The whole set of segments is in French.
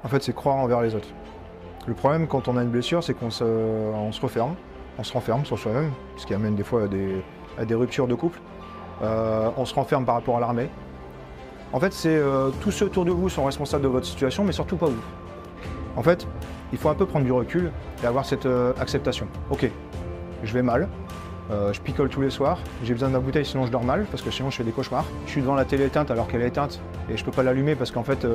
En fait, c'est croire envers les autres. Le problème quand on a une blessure, c'est qu'on se referme, on se renferme sur soi-même, ce qui amène des fois à des ruptures de couple. On se renferme par rapport à l'armée. En fait, c'est tous ceux autour de vous sont responsables de votre situation, mais surtout pas vous. En fait, il faut un peu prendre du recul et avoir cette acceptation. Ok, je vais mal, je picole tous les soirs, j'ai besoin de ma bouteille sinon je dors mal, parce que sinon je fais des cauchemars. Je suis devant la télé éteinte alors qu'elle est éteinte et je peux pas l'allumer parce qu'en fait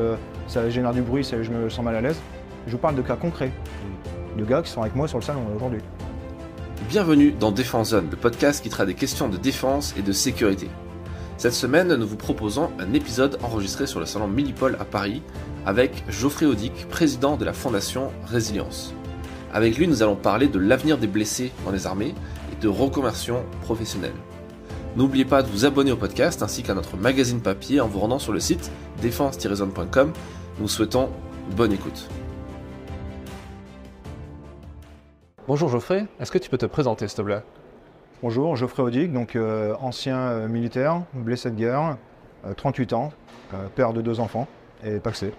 ça génère du bruit, je me sens mal à l'aise. Je vous parle de cas concrets, de gars qui sont avec moi sur le salon aujourd'hui. Bienvenue dans Défense Zone, le podcast qui traite des questions de défense et de sécurité. Cette semaine, nous vous proposons un épisode enregistré sur le salon Milipol à Paris avec Geoffrey Audic, président de la Fondation Résilience. Avec lui, nous allons parler de l'avenir des blessés dans les armées et de reconversion professionnelle. N'oubliez pas de vous abonner au podcast ainsi qu'à notre magazine papier en vous rendant sur le site défense-zone.com. Nous vous souhaitons bonne écoute. Bonjour Geoffrey, est-ce que tu peux te présenter s'il te plaît? Bonjour, Geoffrey Audic, donc ancien militaire, blessé de guerre, 38 ans, père de 2 enfants et pacsé.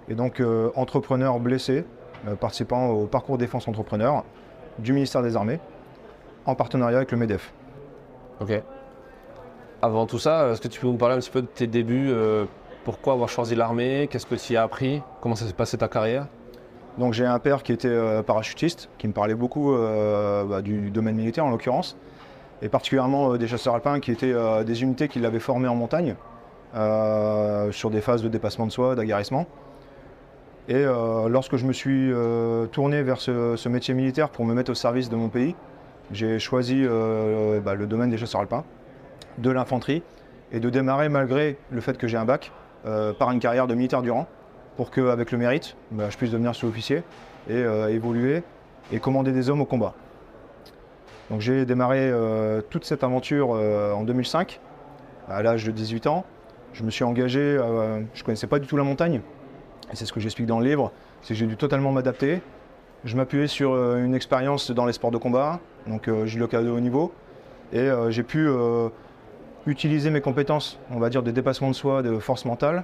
Et donc entrepreneur blessé, participant au parcours défense entrepreneur du ministère des Armées, en partenariat avec le MEDEF. Ok. Avant tout ça, est-ce que tu peux nous parler un petit peu de tes débuts? Pourquoi avoir choisi l'armée? Qu'est-ce que tu y as appris? Comment ça s'est passé ta carrière? Donc j'ai un père qui était parachutiste, qui me parlait beaucoup du domaine militaire en l'occurrence, et particulièrement des chasseurs alpins qui étaient des unités qui l'avaient formé en montagne, sur des phases de dépassement de soi, d'aguerrissement. Et lorsque je me suis tourné vers ce métier militaire pour me mettre au service de mon pays, j'ai choisi le domaine des chasseurs alpins, de l'infanterie, et de démarrer malgré le fait que j'ai un bac, par une carrière de militaire du rang, pour qu'avec le mérite, je puisse devenir sous-officier et évoluer et commander des hommes au combat. Donc j'ai démarré toute cette aventure en 2005, à l'âge de 18 ans. Je me suis engagé, je ne connaissais pas du tout la montagne, et c'est ce que j'explique dans le livre, c'est que j'ai dû totalement m'adapter. Je m'appuyais sur une expérience dans les sports de combat, donc judoka de haut niveau, et j'ai pu utiliser mes compétences, on va dire, de dépassement de soi, de force mentale,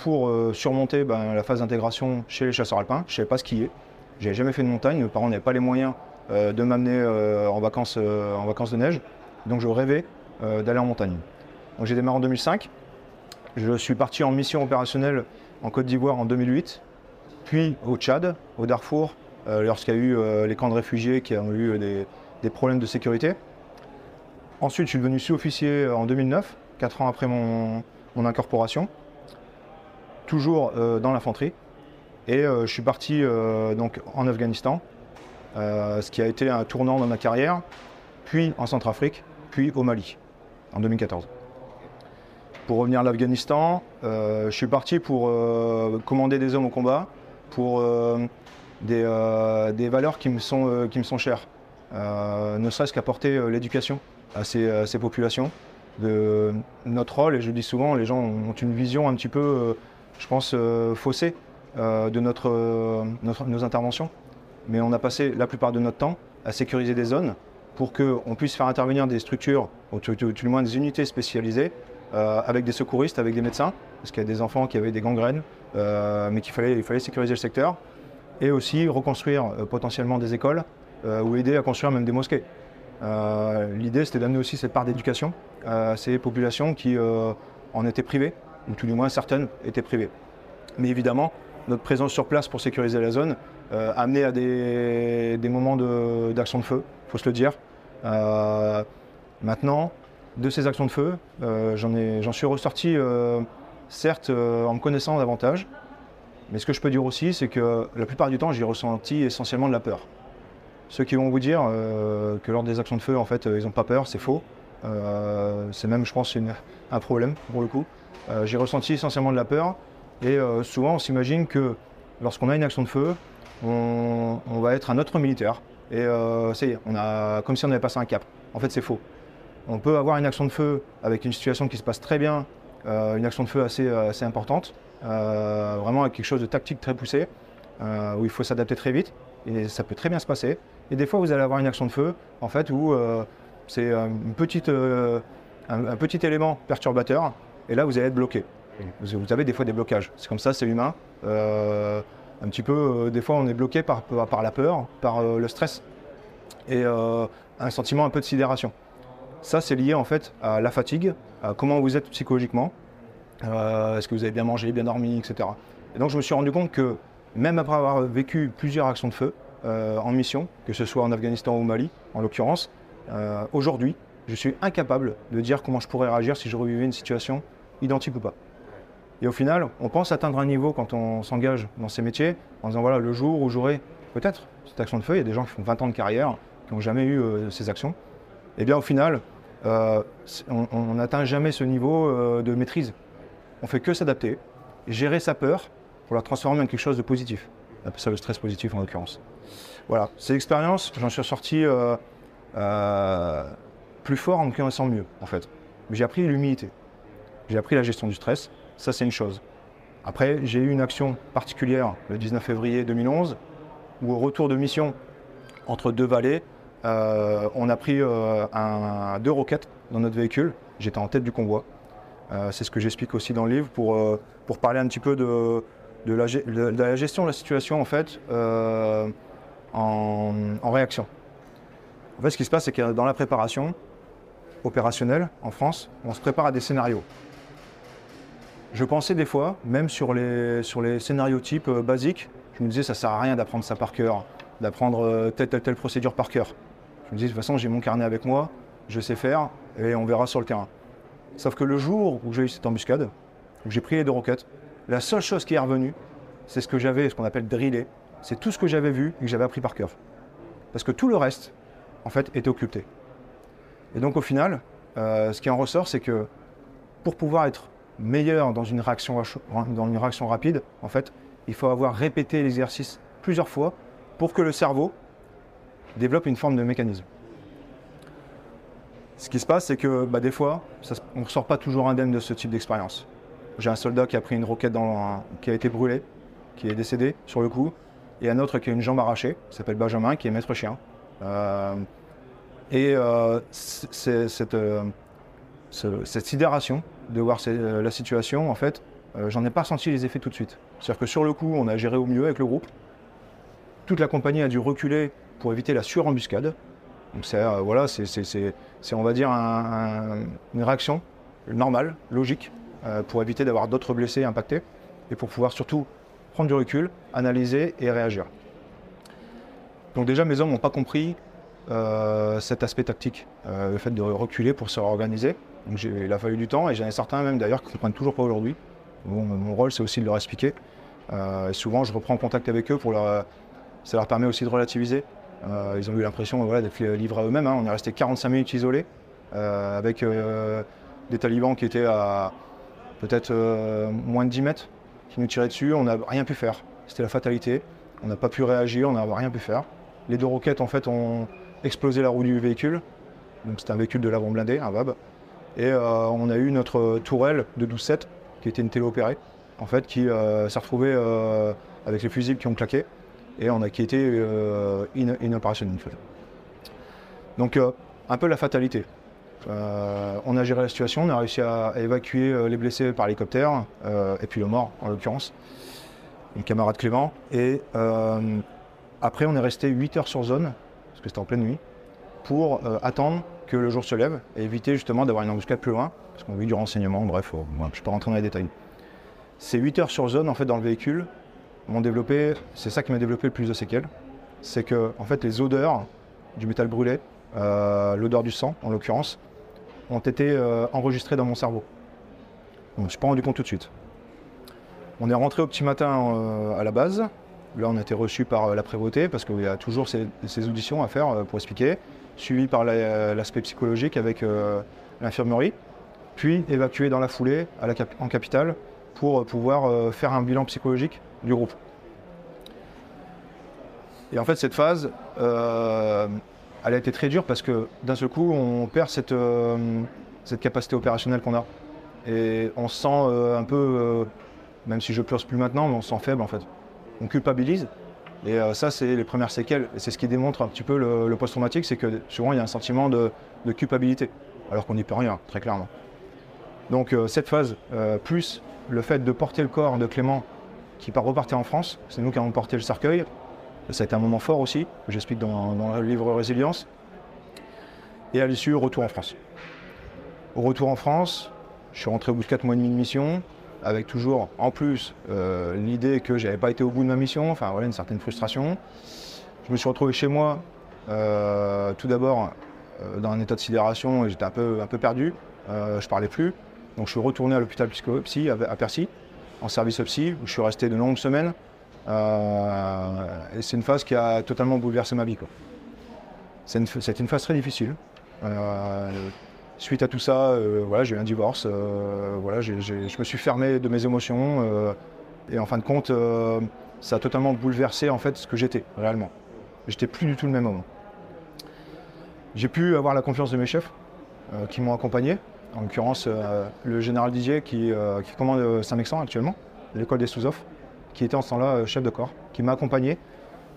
pour surmonter la phase d'intégration chez les chasseurs alpins. Je ne savais pas skier, je n'avais jamais fait de montagne, mes parents n'avaient pas les moyens de m'amener en vacances de neige, donc je rêvais d'aller en montagne. Donc j'ai démarré en 2005, je suis parti en mission opérationnelle en Côte d'Ivoire en 2008, puis au Tchad, au Darfour, lorsqu'il y a eu les camps de réfugiés qui ont eu des problèmes de sécurité. Ensuite, je suis devenu sous-officier en 2009, 4 ans après mon incorporation, toujours dans l'infanterie. Et je suis parti donc en Afghanistan, ce qui a été un tournant dans ma carrière, puis en Centrafrique, puis au Mali, en 2014. Pour revenir à l'Afghanistan, je suis parti pour commander des hommes au combat, pour des valeurs qui me sont chères, ne serait-ce qu'apporter l'éducation à ces populations. De notre rôle, et je le dis souvent, les gens ont une vision un petit peu, je pense, faussée de nos interventions. Mais on a passé la plupart de notre temps à sécuriser des zones pour qu'on puisse faire intervenir des structures, ou tout du moins des unités spécialisées, avec des secouristes, avec des médecins, parce qu'il y a des enfants qui avaient des gangrènes, mais il fallait sécuriser le secteur, et aussi reconstruire potentiellement des écoles, ou aider à construire même des mosquées. L'idée, c'était d'amener aussi cette part d'éducation à ces populations qui en étaient privées, ou tout du moins certaines étaient privées. Mais évidemment, notre présence sur place pour sécuriser la zone a amené à des moments d'action de feu, il faut se le dire. Maintenant, de ces actions de feu, j'en suis ressorti, certes, en me connaissant davantage, mais ce que je peux dire aussi, c'est que la plupart du temps, j'ai ressenti essentiellement de la peur. Ceux qui vont vous dire que lors des actions de feu, en fait, ils n'ont pas peur, c'est faux. C'est même, je pense, un problème pour le coup. J'ai ressenti essentiellement de la peur et souvent on s'imagine que lorsqu'on a une action de feu, on va être un autre militaire et ça y est, comme si on avait passé un cap. En fait, c'est faux. On peut avoir une action de feu avec une situation qui se passe très bien, une action de feu assez importante, vraiment avec quelque chose de tactique très poussé, où il faut s'adapter très vite et ça peut très bien se passer. Et des fois, vous allez avoir une action de feu, en fait, où c'est un petit élément perturbateur, et là, vous allez être bloqué. Vous avez des fois des blocages. C'est comme ça, c'est humain. Un petit peu, des fois, on est bloqué par la peur, par le stress et un sentiment un peu de sidération. Ça, c'est lié en fait à la fatigue, à comment vous êtes psychologiquement, est-ce que vous avez bien mangé, bien dormi, etc. Et donc, je me suis rendu compte que même après avoir vécu plusieurs actions de feu en mission, que ce soit en Afghanistan ou au Mali, en l'occurrence, aujourd'hui, je suis incapable de dire comment je pourrais réagir si je revivais une situation identique ou pas. Et au final, on pense atteindre un niveau quand on s'engage dans ces métiers, en disant voilà, le jour où j'aurai peut-être cette action de feu, il y a des gens qui font 20 ans de carrière, qui n'ont jamais eu ces actions. Et bien au final, on n'atteint jamais ce niveau de maîtrise. On fait que s'adapter, gérer sa peur pour la transformer en quelque chose de positif. On appelle ça le stress positif en l'occurrence. Voilà, ces expériences, j'en suis ressorti plus fort en me connaissant mieux en fait. J'ai appris l'humilité, j'ai appris la gestion du stress. Ça, c'est une chose. Après, j'ai eu une action particulière le 19 février 2011, où au retour de mission, entre deux vallées, on a pris deux roquettes dans notre véhicule. J'étais en tête du convoi. C'est ce que j'explique aussi dans le livre pour parler un petit peu de la gestion de la situation en fait, en réaction. En fait, ce qui se passe, c'est que dans la préparation opérationnelle en France, on se prépare à des scénarios. Je pensais des fois, même sur les scénarios types basiques, je me disais ça sert à rien d'apprendre ça par cœur, d'apprendre telle procédure par cœur. Je me disais de toute façon j'ai mon carnet avec moi, je sais faire et on verra sur le terrain. Sauf que le jour où j'ai eu cette embuscade, où j'ai pris les deux roquettes, la seule chose qui est revenue, c'est ce qu'on appelle driller, c'est tout ce que j'avais vu et que j'avais appris par cœur. Parce que tout le reste, en fait, était occulté. Et donc au final, ce qui en ressort, c'est que pour pouvoir être meilleur dans une réaction rapide, en fait, il faut avoir répété l'exercice plusieurs fois pour que le cerveau développe une forme de mécanisme. Ce qui se passe, c'est que des fois, on ne ressort pas toujours indemne de ce type d'expérience. J'ai un soldat qui a pris une roquette qui a été brûlée, qui est décédé sur le coup, et un autre qui a une jambe arrachée, qui s'appelle Benjamin, qui est maître chien. Cette sidération de voir la situation, en fait, j'en ai pas ressenti les effets tout de suite. C'est-à-dire que sur le coup, on a géré au mieux avec le groupe. Toute la compagnie a dû reculer pour éviter la surembuscade. Donc c'est, on va dire, une réaction normale, logique, pour éviter d'avoir d'autres blessés impactés et pour pouvoir surtout prendre du recul, analyser et réagir. Donc déjà, mes hommes n'ont pas compris cet aspect tactique, le fait de reculer pour se réorganiser. Donc il a fallu du temps et j'en ai certains même d'ailleurs qui ne comprennent toujours pas aujourd'hui. Bon, mon rôle c'est aussi de leur expliquer. Et souvent je reprends contact avec eux ça leur permet aussi de relativiser. Ils ont eu l'impression d'être livrés à eux-mêmes. On est resté 45 minutes isolés avec des talibans qui étaient à peut-être moins de 10 mètres qui nous tiraient dessus. On n'a rien pu faire. C'était la fatalité. On n'a pas pu réagir, on n'a rien pu faire. Les deux roquettes en fait ont explosé la roue du véhicule. Donc c'était un véhicule de l'avant blindé, un VAB. Et on a eu notre tourelle de 12-7 qui était une téléopérée en fait, qui s'est retrouvée avec les fusibles qui ont claqué et qui était inopérationnelle. En fait. Donc un peu la fatalité. On a géré la situation, on a réussi à évacuer les blessés par hélicoptère et puis le mort en l'occurrence, mon camarade Clément. Et après on est resté 8 heures sur zone, parce que c'était en pleine nuit, pour attendre que le jour se lève et éviter justement d'avoir une embuscade plus loin, parce qu'on a eu du renseignement, bref, je ne vais pas rentrer dans les détails. Ces 8 heures sur zone en fait dans le véhicule m'ont développé, c'est ça qui m'a développé le plus de séquelles, c'est que en fait les odeurs du métal brûlé, l'odeur du sang en l'occurrence, ont été enregistrées dans mon cerveau. Donc, je ne me suis pas rendu compte tout de suite. On est rentré au petit matin à la base. Là, on a été reçu par la prévôté parce qu'il y a toujours ces auditions à faire pour expliquer, suivi par l'aspect psychologique avec l'infirmerie, puis évacué dans la foulée en capitale pour pouvoir faire un bilan psychologique du groupe. Et en fait, cette phase, elle a été très dure parce que d'un seul coup, on perd cette capacité opérationnelle qu'on a. Et on se sent un peu, même si je pleure plus maintenant, mais on se sent faible en fait. On culpabilise. Et ça, c'est les premières séquelles. Et c'est ce qui démontre un petit peu le post-traumatique, c'est que souvent, il y a un sentiment de culpabilité, alors qu'on n'y peut rien, très clairement. Donc cette phase, plus le fait de porter le corps de Clément qui repartait en France, c'est nous qui avons porté le cercueil. Ça a été un moment fort aussi, que j'explique dans le livre Résilience. Et à l'issue, retour en France. Au retour en France, je suis rentré au bout de 4 mois et demi de mission, avec toujours, en plus, l'idée que je n'avais pas été au bout de ma mission, enfin voilà, une certaine frustration. Je me suis retrouvé chez moi, tout d'abord, dans un état de sidération, et j'étais un peu perdu, je parlais plus. Donc je suis retourné à l'hôpital psy à Percy, en service psy, où je suis resté de longues semaines. Et c'est une phase qui a totalement bouleversé ma vie, quoi. C'était une phase très difficile. Suite à tout ça, voilà, j'ai eu un divorce. Voilà, je me suis fermé de mes émotions. Et en fin de compte, ça a totalement bouleversé en fait, ce que j'étais réellement. J'étais plus du tout le même homme. J'ai pu avoir la confiance de mes chefs qui m'ont accompagné. En l'occurrence, le général Didier qui commande Saint-Mexan actuellement, l'école des sous-offres, qui était en ce temps-là chef de corps, qui m'a accompagné.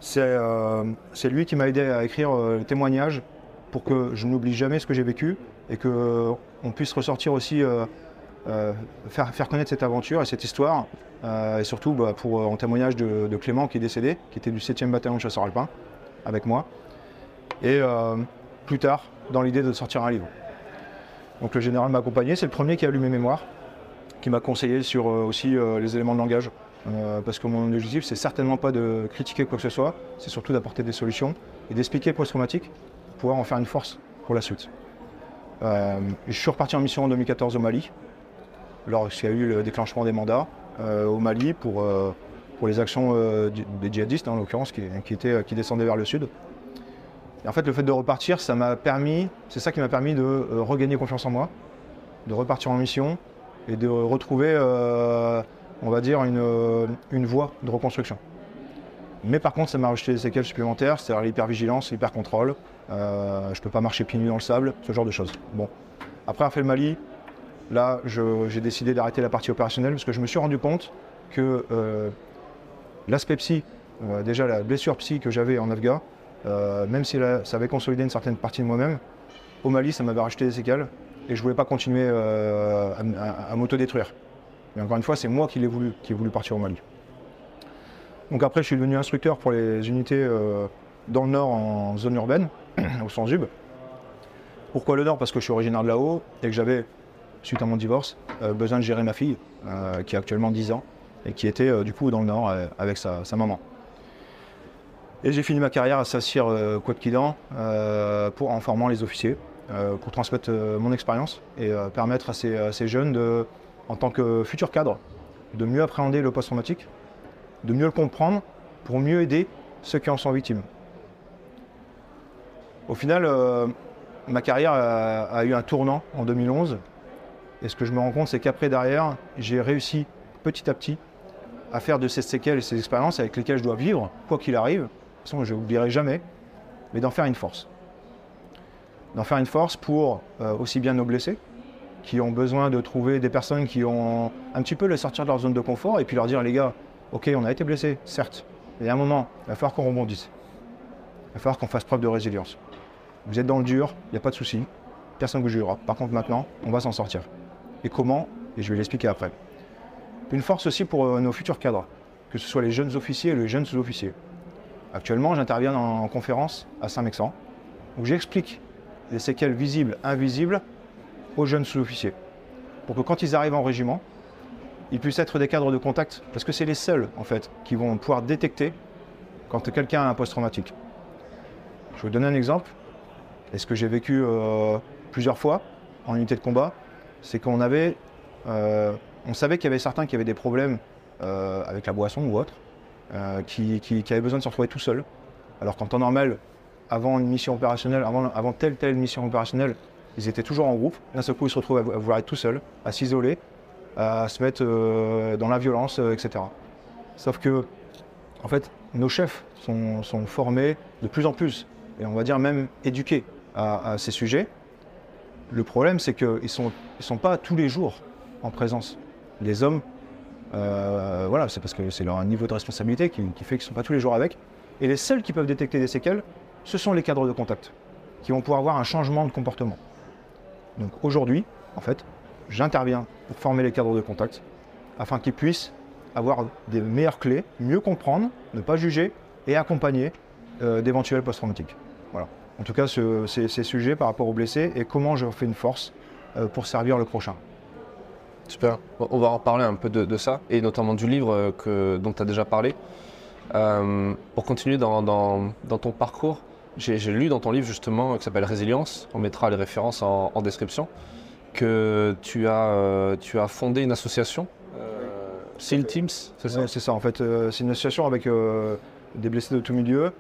C'est lui qui m'a aidé à écrire le témoignage pour que je n'oublie jamais ce que j'ai vécu et qu'on puisse ressortir aussi, faire connaître cette aventure et cette histoire. Et surtout en témoignage de Clément qui est décédé, qui était du 7e bataillon de chasseurs alpins avec moi. Et plus tard, dans l'idée de sortir un livre. Donc le général m'a accompagné, c'est le premier qui a lu mes mémoires, qui m'a conseillé sur aussi les éléments de langage. Parce que mon objectif, c'est certainement pas de critiquer quoi que ce soit, c'est surtout d'apporter des solutions et d'expliquer post-traumatique pour pouvoir en faire une force pour la suite. Je suis reparti en mission en 2014 au Mali, lorsqu'il y a eu le déclenchement des mandats au Mali pour les actions des djihadistes, en l'occurrence, qui descendaient vers le sud. Et en fait, le fait de repartir, c'est ça qui m'a permis de regagner confiance en moi, de repartir en mission et de retrouver, on va dire, une voie de reconstruction. Mais par contre, ça m'a rajouté des séquelles supplémentaires, c'est-à-dire l'hypervigilance, l'hypercontrôle. Je ne peux pas marcher pieds nus dans le sable, ce genre de choses. Bon. Après avoir fait le Mali, là, j'ai décidé d'arrêter la partie opérationnelle parce que je me suis rendu compte que l'aspect psy, déjà la blessure psy que j'avais en Afghan, même si ça avait consolidé une certaine partie de moi-même, au Mali, ça m'avait rajouté des séquelles et je ne voulais pas continuer à m'autodétruire. Mais encore une fois, c'est moi qui ai voulu partir au Mali. Donc après, je suis devenu instructeur pour les unités dans le Nord en zone urbaine, au Sanzub. Pourquoi le Nord? Parce que je suis originaire de là-haut et que j'avais, suite à mon divorce, besoin de gérer ma fille, qui a actuellement 10 ans, et qui était du coup dans le Nord avec sa maman. Et j'ai fini ma carrière à Sassir Kouadkidan en formant les officiers, pour transmettre mon expérience et permettre à ces jeunes, en tant que futurs cadres, de mieux appréhender le post-traumatique, de mieux le comprendre pour mieux aider ceux qui en sont victimes. Au final, ma carrière a eu un tournant en 2011 et ce que je me rends compte, c'est qu'après, derrière, j'ai réussi petit à petit à faire de ces séquelles et ces expériences avec lesquelles je dois vivre, quoi qu'il arrive, de toute façon je n'oublierai jamais, mais d'en faire une force. D'en faire une force pour aussi bien nos blessés, qui ont besoin de trouver des personnes qui ont un petit peu les sortir de leur zone de confort et puis leur dire, les gars, ok, on a été blessés, certes, mais à un moment, il va falloir qu'on rebondisse. Il va falloir qu'on fasse preuve de résilience. Vous êtes dans le dur, il n'y a pas de souci, personne ne vous jugera. Par contre, maintenant, on va s'en sortir. Et comment? Et je vais l'expliquer après. Une force aussi pour nos futurs cadres, que ce soit les jeunes officiers et les jeunes sous-officiers. Actuellement, j'interviens en conférence à Saint-Mexan, où j'explique les séquelles visibles, invisibles, aux jeunes sous-officiers, pour que quand ils arrivent en régiment, ils puissent être des cadres de contact, parce que c'est les seuls, en fait, qui vont pouvoir détecter quand quelqu'un a un post-traumatique. Je vais vous donner un exemple, et ce que j'ai vécu plusieurs fois en unité de combat, c'est qu'on on savait qu'il y avait certains qui avaient des problèmes avec la boisson ou autre, qui avaient besoin de se retrouver tout seuls, alors qu'en temps normal, avant une mission opérationnelle, avant telle mission opérationnelle, ils étaient toujours en groupe. D'un seul coup, ils se retrouvent à vouloir être tout seuls, à s'isoler, à se mettre dans la violence, etc. Sauf que, en fait, nos chefs sont formés de plus en plus, et on va dire même éduqués à ces sujets. Le problème, c'est qu'ils ne sont pas tous les jours en présence. Les hommes, voilà, c'est parce que c'est leur niveau de responsabilité qui fait qu'ils ne sont pas tous les jours avec. Et les seuls qui peuvent détecter des séquelles, ce sont les cadres de contact, qui vont pouvoir avoir un changement de comportement. Donc aujourd'hui, en fait, j'interviens pour former les cadres de contact afin qu'ils puissent avoir des meilleures clés, mieux comprendre, ne pas juger et accompagner d'éventuels post-traumatiques. Voilà. En tout cas, ces sujets par rapport aux blessés et comment je fais une force pour servir le prochain. Super. On va en parler un peu de ça, et notamment du livre dont tu as déjà parlé. Pour continuer dans ton parcours, j'ai lu dans ton livre justement qui s'appelle Résilience, on mettra les références en description, que tu as fondé une association, SEAL Teams, c'est ça? Ouais, c'est ça, en fait, c'est une association avec des blessés de tout milieu.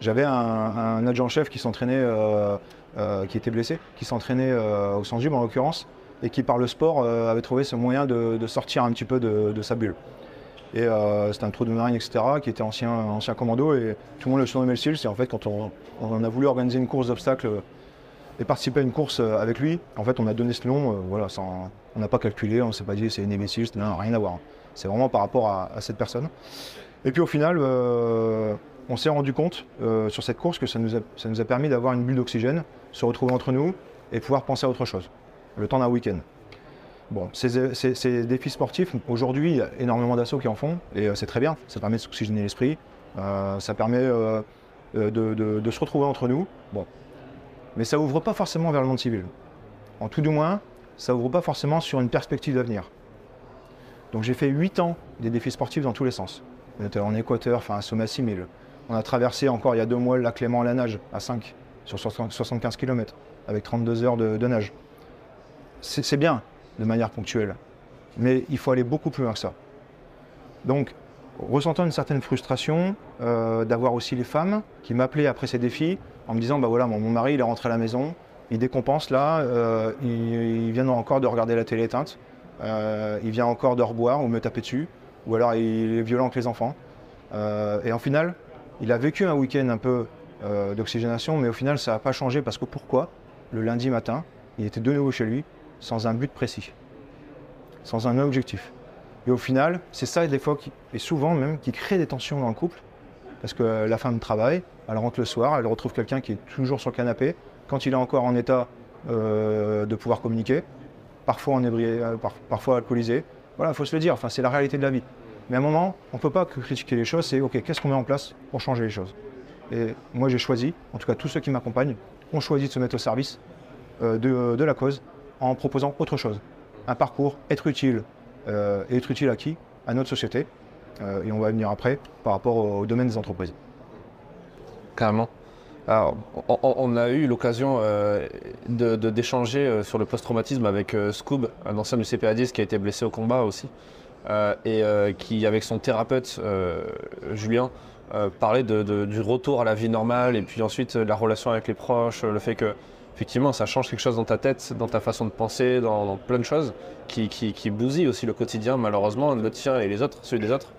J'avais un adjudant-chef qui s'entraînait, qui était blessé, qui s'entraînait au Sans Gym en l'occurrence, et qui par le sport avait trouvé ce moyen de sortir un petit peu de sa bulle. Et c'était un trou de marine, etc., qui était ancien commando, et tout le monde le surnommait le SEAL. C'est en fait quand on a voulu organiser une course d'obstacles et participer à une course avec lui, en fait on a donné ce nom, voilà, on n'a pas calculé, on ne s'est pas dit c'est une SEAL, non, rien à voir. C'est vraiment par rapport à cette personne. Et puis au final, on s'est rendu compte sur cette course que ça nous a permis d'avoir une bulle d'oxygène, se retrouver entre nous et pouvoir penser à autre chose, le temps d'un week-end. Bon, ces défis sportifs, aujourd'hui, il y a énormément d'assauts qui en font, et c'est très bien, ça permet de s'oxygéner l'esprit, ça permet de se retrouver entre nous, bon. Mais ça ouvre pas forcément vers le monde civil. En tout du moins, ça ouvre pas forcément sur une perspective d'avenir. Donc j'ai fait 8 ans des défis sportifs dans tous les sens. On était en Équateur, enfin un sommet à 6000. On a traversé encore il y a 2 mois le lac Léman à la nage, à 5, sur 75 km, avec 32 heures de nage. C'est bien, de manière ponctuelle, mais il faut aller beaucoup plus loin que ça. Donc, ressentant une certaine frustration d'avoir aussi les femmes qui m'appelaient après ces défis en me disant bah voilà, mon mari il est rentré à la maison, il décompense là, il vient encore de regarder la télé éteinte, il vient encore de reboire ou me taper dessus, ou alors il est violent avec les enfants. Et en final, il a vécu un week-end un peu d'oxygénation, mais au final ça n'a pas changé parce que pourquoi? Le lundi matin, il était de nouveau chez lui, sans un but précis, sans un objectif. Et au final, c'est ça des fois, et souvent même, qui crée des tensions dans le couple, parce que la femme travaille, elle rentre le soir, elle retrouve quelqu'un qui est toujours sur le canapé, quand il est encore en état de pouvoir communiquer, parfois enébrié, parfois alcoolisé. Voilà, il faut se le dire, enfin, c'est la réalité de la vie. Mais à un moment, on ne peut pas que critiquer les choses, c'est ok, qu'est-ce qu'on met en place pour changer les choses? Et moi j'ai choisi, en tout cas tous ceux qui m'accompagnent, ont choisi de se mettre au service de la cause, en proposant autre chose. Un parcours, être utile, et être utile à qui? À notre société. Et on va venir après par rapport au domaine des entreprises. Carrément. Alors, on a eu l'occasion d'échanger sur le post-traumatisme avec Scoob, un ancien du CPA10 qui a été blessé au combat aussi, et qui, avec son thérapeute Julien, parlait du retour à la vie normale, et puis ensuite la relation avec les proches, le fait que effectivement, ça change quelque chose dans ta tête, dans ta façon de penser, dans plein de choses qui bousillent aussi le quotidien, malheureusement, le tien et les autres, celui des autres.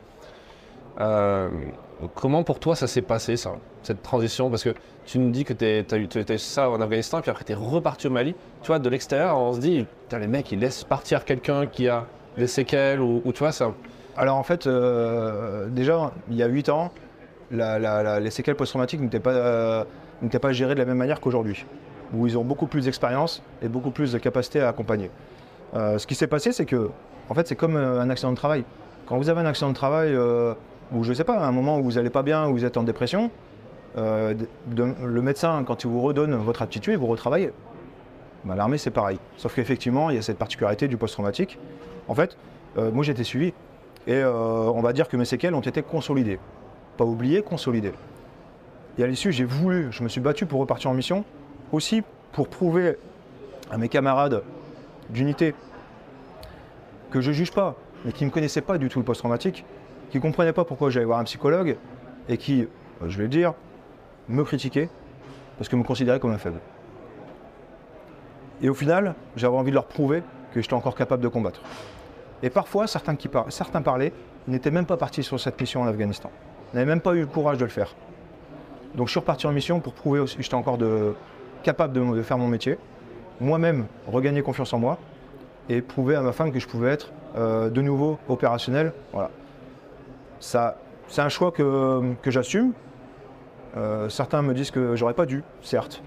Comment pour toi ça s'est passé, ça, cette transition? Parce que tu nous dis que tu as eu ça en Afghanistan, puis après tu es reparti au Mali. Tu vois, de l'extérieur, on se dit, les mecs, ils laissent partir quelqu'un qui a des séquelles, ou tu vois, ça. Alors en fait, déjà, il y a 8 ans, les séquelles post-traumatiques n'étaient pas gérées de la même manière qu'aujourd'hui, où ils ont beaucoup plus d'expérience et beaucoup plus de capacité à accompagner. Ce qui s'est passé, c'est que, en fait, c'est comme un accident de travail. Quand vous avez un accident de travail, ou je ne sais pas, à un moment où vous n'allez pas bien, où vous êtes en dépression, le médecin, quand il vous redonne votre aptitude, vous retravaillez. Ben, l'armée, c'est pareil. Sauf qu'effectivement, il y a cette particularité du post-traumatique. En fait, moi, j'ai été suivi. Et on va dire que mes séquelles ont été consolidées. Pas oubliées, consolidées. Et à l'issue, je me suis battu pour repartir en mission, aussi pour prouver à mes camarades d'unité que je ne juge pas, mais qui ne connaissaient pas du tout le post-traumatique, qui ne comprenaient pas pourquoi j'allais voir un psychologue, et qui, je vais le dire, me critiquaient, parce que me considéraient comme un faible. Et au final, j'avais envie de leur prouver que j'étais encore capable de combattre. Et parfois, certains parlaient, n'étaient même pas partis sur cette mission en Afghanistan, n'avaient même pas eu le courage de le faire. Donc je suis reparti en mission pour prouver aussi que j'étais encore capable de faire mon métier, moi-même regagner confiance en moi, et prouver à ma femme que je pouvais être de nouveau opérationnel. Voilà. Ça, c'est un choix que j'assume. Certains me disent que j'aurais pas dû, certes.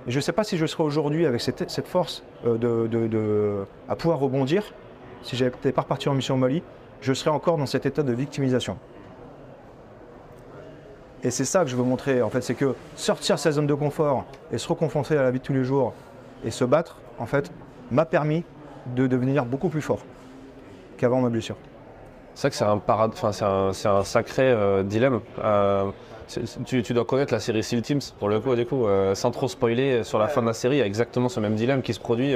Et je ne sais pas si je serai aujourd'hui avec cette force à pouvoir rebondir si je n'étais pas reparti en mission au Mali, je serais encore dans cet état de victimisation. Et c'est ça que je veux montrer, en fait, c'est que sortir de sa zone de confort et se reconfronter à la vie de tous les jours et se battre, en fait, m'a permis de devenir beaucoup plus fort qu'avant ma blessure. C'est vrai que c'est un sacré dilemme. Tu dois connaître la série SEAL Teams, pour le coup, sans trop spoiler, sur la fin de la série, il y a exactement ce même dilemme qui se produit.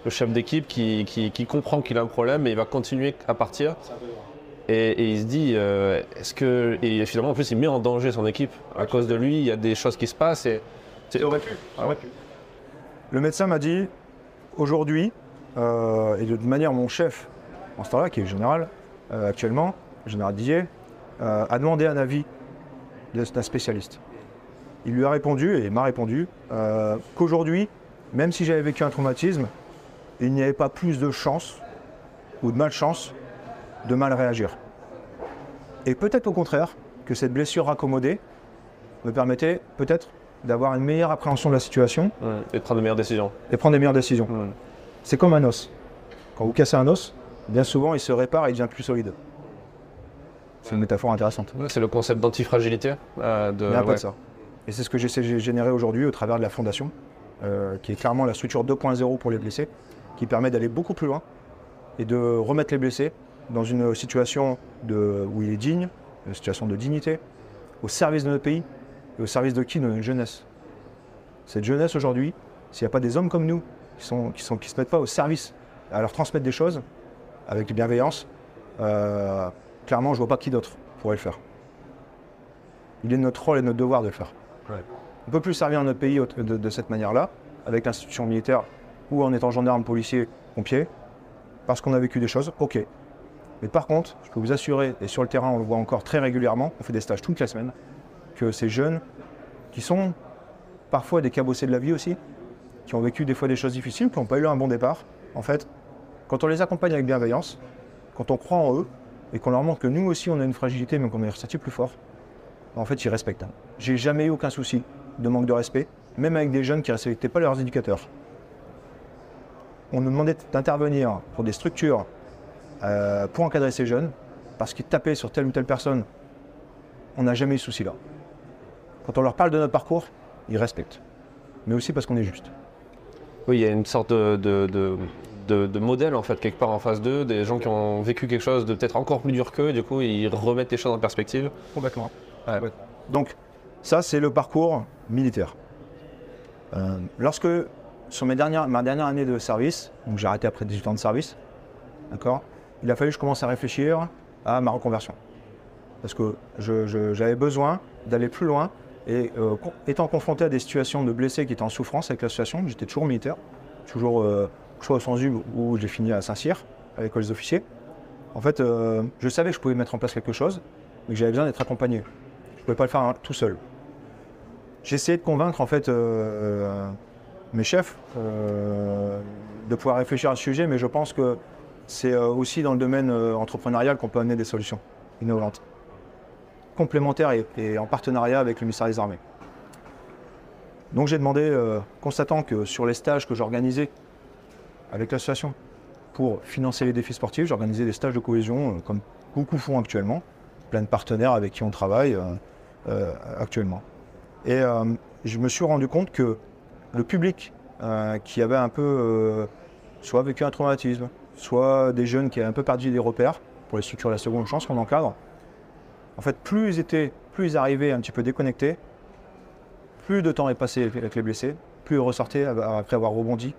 Le chef d'équipe qui comprend qu'il a un problème et il va continuer à partir. Et il se dit, et finalement, en plus, il met en danger son équipe. À cause de lui, il y a des choses qui se passent. Aurait pu. Le médecin m'a dit, aujourd'hui, et de manière, mon chef, en ce temps-là, qui est le général, actuellement, le général Didier, a demandé un avis d'un spécialiste. Il lui a répondu, et m'a répondu, qu'aujourd'hui, même si j'avais vécu un traumatisme, il n'y avait pas plus de chance ou de malchance de mal réagir. Et peut-être au contraire, que cette blessure raccommodée me permettait peut-être d'avoir une meilleure appréhension de la situation. Et de prendre de meilleures décisions. C'est comme un os. Quand vous cassez un os, bien souvent il se répare et il devient plus solide. C'est une métaphore intéressante. C'est le concept d'antifragilité. Il y a un peu de ça. Et c'est ce que j'essaie de générer aujourd'hui au travers de la fondation, qui est clairement la structure 2.0 pour les blessés, qui permet d'aller beaucoup plus loin et de remettre les blessés dans une situation où il est digne, une situation de dignité, au service de notre pays et au service de qui? De notre jeunesse. Cette jeunesse aujourd'hui, s'il n'y a pas des hommes comme nous qui se mettent pas au service, à leur transmettre des choses avec bienveillance, clairement je vois pas qui d'autre pourrait le faire. Il est de notre rôle et de notre devoir de le faire. Ouais. On ne peut plus servir notre pays de cette manière-là, avec l'institution militaire ou en étant gendarme, policier, pompier, parce qu'on a vécu des choses, ok. Mais par contre, je peux vous assurer, et sur le terrain on le voit encore très régulièrement, on fait des stages toutes les semaines, que ces jeunes qui sont parfois des cabossés de la vie aussi, qui ont vécu des fois des choses difficiles, qui n'ont pas eu un bon départ, en fait, quand on les accompagne avec bienveillance, quand on croit en eux, et qu'on leur montre que nous aussi on a une fragilité mais qu'on est ressorti plus fort, en fait ils respectent. J'ai jamais eu aucun souci de manque de respect, même avec des jeunes qui ne respectaient pas leurs éducateurs. On nous demandait d'intervenir pour des structures pour encadrer ces jeunes, parce qu'ils tapaient sur telle ou telle personne. On n'a jamais eu ce souci-là. Quand on leur parle de notre parcours, ils respectent. Mais aussi parce qu'on est juste. Oui, il y a une sorte de modèle en fait, quelque part en face d'eux, des gens qui ont vécu quelque chose de peut-être encore plus dur qu'eux, du coup ils remettent les choses en perspective. Complètement. Ouais. Donc ça c'est le parcours militaire. Lorsque, sur ma dernière année de service, donc j'ai arrêté après 18 ans de service, d'accord, il a fallu que je commence à réfléchir à ma reconversion. Parce que j'avais besoin d'aller plus loin et étant confronté à des situations de blessés qui étaient en souffrance avec l'association, j'étais toujours militaire, toujours au Sanzu où j'ai fini à Saint-Cyr, à l'école des officiers. En fait, je savais que je pouvais mettre en place quelque chose, mais que j'avais besoin d'être accompagné. Je ne pouvais pas le faire tout seul. J'ai essayé de convaincre en fait mes chefs de pouvoir réfléchir à ce sujet, mais je pense que c'est aussi dans le domaine entrepreneurial qu'on peut amener des solutions innovantes, complémentaires et en partenariat avec le ministère des Armées. Donc j'ai demandé, constatant que sur les stages que j'organisais avec l'association pour financer les défis sportifs, j'organisais des stages de cohésion comme beaucoup font actuellement, plein de partenaires avec qui on travaille actuellement. Et je me suis rendu compte que le public qui avait un peu soit vécu un traumatisme, soit des jeunes qui avaient un peu perdu des repères pour les structures de la seconde chance qu'on encadre, en fait plus ils arrivaient un petit peu déconnectés, plus de temps est passé avec les blessés, plus ils ressortaient après avoir rebondi.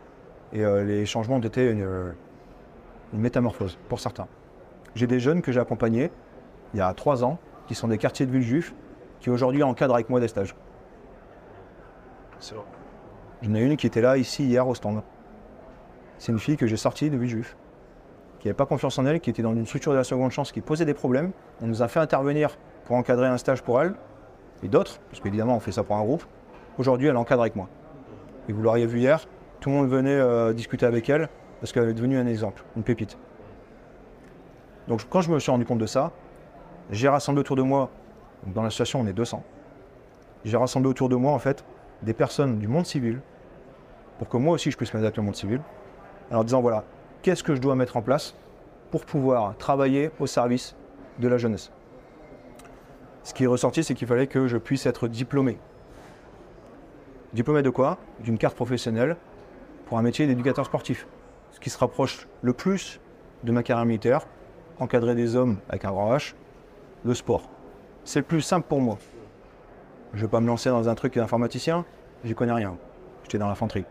Et les changements ont été une métamorphose pour certains. J'ai des jeunes que j'ai accompagnés il y a 3 ans, qui sont des quartiers de Villejuif, qui aujourd'hui encadrent avec moi des stages. C'est vrai. J'en ai une qui était là, ici, hier, au stand. C'est une fille que j'ai sortie de Villejuif, qui n'avait pas confiance en elle, qui était dans une structure de la seconde chance, qui posait des problèmes. On nous a fait intervenir pour encadrer un stage pour elle, et d'autres, parce qu'évidemment on fait ça pour un groupe. Aujourd'hui, elle encadre avec moi. Et vous l'auriez vu hier, tout le monde venait discuter avec elle, parce qu'elle est devenue un exemple, une pépite. Donc quand je me suis rendu compte de ça, j'ai rassemblé autour de moi, donc dans l'association on est 200, j'ai rassemblé autour de moi en fait des personnes du monde civil, pour que moi aussi je puisse m'adapter au monde civil, en leur disant voilà, qu'est-ce que je dois mettre en place pour pouvoir travailler au service de la jeunesse. Ce qui est ressorti, c'est qu'il fallait que je puisse être diplômé. Diplômé de quoi? D'une carte professionnelle pour un métier d'éducateur sportif. Ce qui se rapproche le plus de ma carrière militaire, encadrer des hommes avec un grand H, le sport. C'est le plus simple pour moi. Je ne vais pas me lancer dans un truc d'informaticien, j'y connais rien. J'étais dans l'infanterie.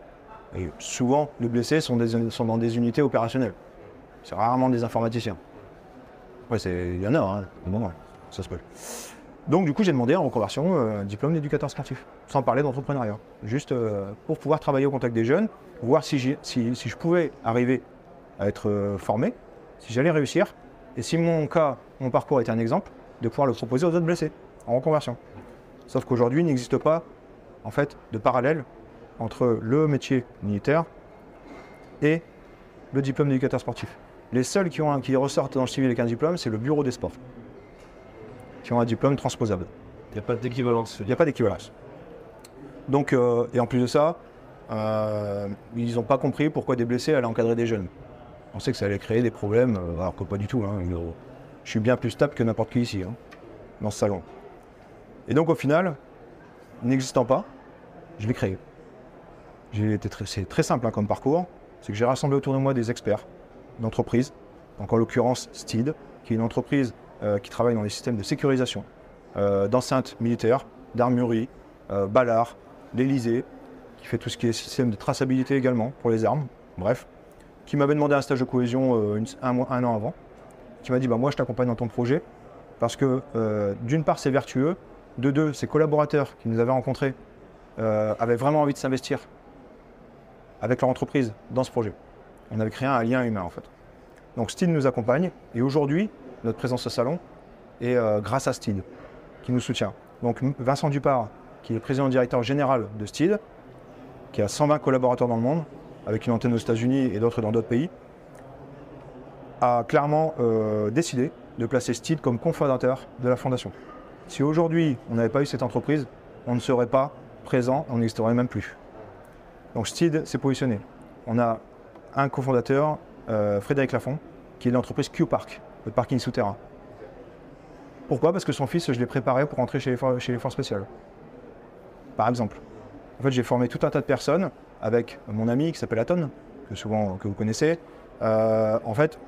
Et souvent, les blessés sont dans des unités opérationnelles. C'est rarement des informaticiens. Ouais, il y en a, hein. Bon, ça se peut. Donc du coup, j'ai demandé en reconversion diplôme d'éducateur sportif, sans parler d'entrepreneuriat. Juste pour pouvoir travailler au contact des jeunes, voir si je pouvais arriver à être formé, si j'allais réussir, et si mon parcours était un exemple, de pouvoir le proposer aux autres blessés en reconversion. Sauf qu'aujourd'hui, il n'existe pas en fait de parallèle entre le métier militaire et le diplôme d'éducateur sportif. Les seuls qui ressortent dans le civil avec un diplôme, c'est le bureau des sports, qui ont un diplôme transposable. Il n'y a pas d'équivalence. Il n'y a pas d'équivalence. Donc, et en plus de ça, ils n'ont pas compris pourquoi des blessés allaient encadrer des jeunes. On sait que ça allait créer des problèmes, alors que pas du tout. Hein, je suis bien plus stable que n'importe qui ici, hein, dans ce salon. Et donc au final, n'existant pas, je l'ai créé. C'est très simple hein, comme parcours. C'est que j'ai rassemblé autour de moi des experts d'entreprise, donc en l'occurrence STID, qui est une entreprise qui travaille dans les systèmes de sécurisation, d'enceintes militaires, d'armurerie, Ballard, l'Elysée, qui fait tout ce qui est système de traçabilité également pour les armes, bref, qui m'avait demandé un stage de cohésion un an avant, qui m'a dit moi je t'accompagne dans ton projet, parce que d'une part c'est vertueux, de deux, ses collaborateurs qui nous avaient rencontrés avaient vraiment envie de s'investir avec leur entreprise dans ce projet. On avait créé un lien humain en fait. Donc STID nous accompagne et aujourd'hui, notre présence au salon est grâce à STID qui nous soutient. Donc Vincent Dupart, qui est le président directeur général de STID, qui a 120 collaborateurs dans le monde, avec une antenne aux États-Unis et d'autres dans d'autres pays, a clairement décidé de placer STID comme cofondateur de la fondation. Si aujourd'hui on n'avait pas eu cette entreprise, on ne serait pas présent, on n'existerait même plus. Donc STID s'est positionné. On a un cofondateur, Frédéric Lafont, qui est l'entreprise Q-Park, le parking souterrain. Pourquoi? Parce que son fils, je l'ai préparé pour rentrer chez les forces spéciales. Par exemple. En fait, j'ai formé tout un tas de personnes avec mon ami qui s'appelle Aton, que vous connaissez. En fait,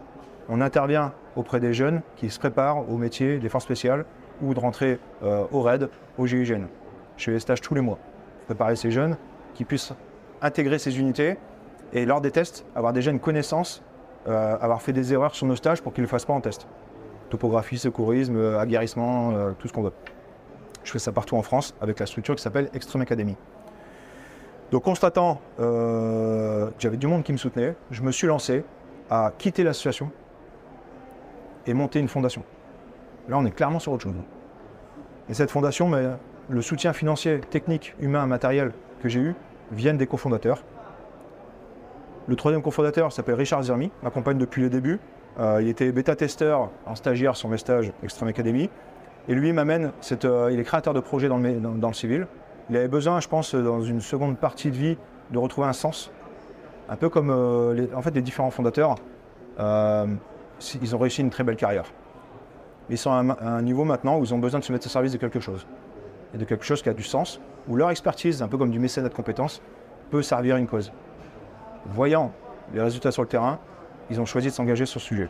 on intervient auprès des jeunes qui se préparent au métier des forces spéciales ou de rentrer au RAID, au GIGN. Je fais des stages tous les mois pour préparer ces jeunes qui puissent intégrer ces unités et lors des tests, avoir déjà une connaissance, avoir fait des erreurs sur nos stages pour qu'ils ne le fassent pas en test. Topographie, secourisme, aguerrissement, tout ce qu'on veut. Je fais ça partout en France avec la structure qui s'appelle Extreme Academy. Donc constatant que j'avais du monde qui me soutenait, je me suis lancé à quitter l'association et monter une fondation. Là, on est clairement sur autre chose. Et cette fondation, le soutien financier, technique, humain, matériel que j'ai eu, viennent des cofondateurs. Le troisième cofondateur s'appelle Richard Zermi, m'accompagne depuis le début. Il était bêta-testeur en stagiaire sur mes stages Extreme Academy. Et lui m'amène, il est créateur de projets dans le civil. Il avait besoin, je pense, dans une seconde partie de vie, de retrouver un sens. Un peu comme les différents fondateurs, ils ont réussi une très belle carrière. Ils sont à un niveau maintenant où ils ont besoin de se mettre au service de quelque chose. Et de quelque chose qui a du sens, où leur expertise, un peu comme du mécénat de compétences, peut servir une cause. Voyant les résultats sur le terrain, ils ont choisi de s'engager sur ce sujet.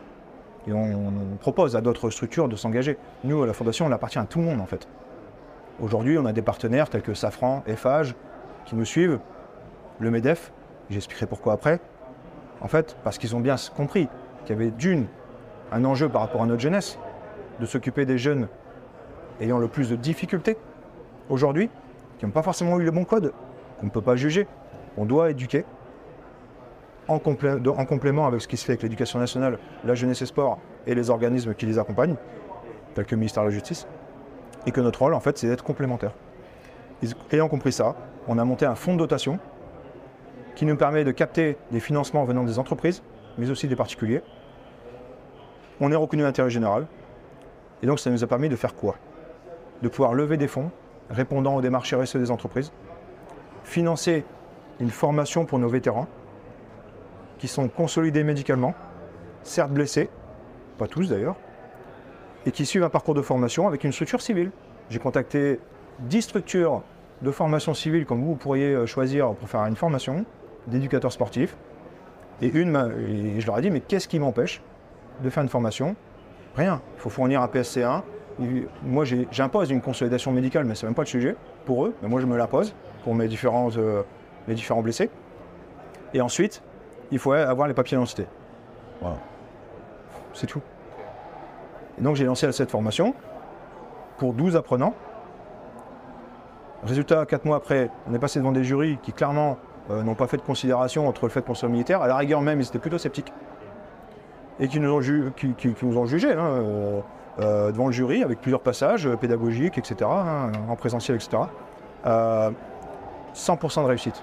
Et on propose à d'autres structures de s'engager. Nous, à la Fondation, on appartient à tout le monde en fait. Aujourd'hui, on a des partenaires tels que Safran, Eiffage, qui nous suivent, le MEDEF, j'expliquerai pourquoi après. En fait, parce qu'ils ont bien compris qu'il y avait un enjeu par rapport à notre jeunesse, de s'occuper des jeunes ayant le plus de difficultés aujourd'hui, qui n'ont pas forcément eu le bon code, qu'on ne peut pas juger. On doit éduquer, en complément avec ce qui se fait avec l'éducation nationale, la jeunesse et sport et les organismes qui les accompagnent, tels que le ministère de la Justice, et que notre rôle, en fait, c'est d'être complémentaire. Ayant compris ça, on a monté un fonds de dotation qui nous permet de capter des financements venant des entreprises, mais aussi des particuliers. On est reconnu d'intérêt général, et donc ça nous a permis de faire quoi? De pouvoir lever des fonds répondant aux démarches RSE des entreprises, financer une formation pour nos vétérans, qui sont consolidés médicalement, certes blessés, pas tous d'ailleurs, et qui suivent un parcours de formation avec une structure civile. J'ai contacté 10 structures de formation civile comme vous pourriez choisir pour faire une formation d'éducateur sportif. Et je leur ai dit, mais qu'est-ce qui m'empêche de faire une formation? Rien. Il faut fournir un PSC1. Moi, j'impose une consolidation médicale, mais ce n'est même pas le sujet pour eux. Mais moi, je me l'impose pour mes différents blessés. Et ensuite, il faut avoir les papiers d'identité. Voilà. C'est tout. Et donc, j'ai lancé cette formation pour 12 apprenants. Résultat, 4 mois après, on est passé devant des jurys qui, clairement, n'ont pas fait de considération entre le fait qu'on soit militaire. À la rigueur même, ils étaient plutôt sceptiques. Et qui nous ont jugés devant le jury avec plusieurs passages pédagogiques, etc., en présentiel, etc. 100% de réussite.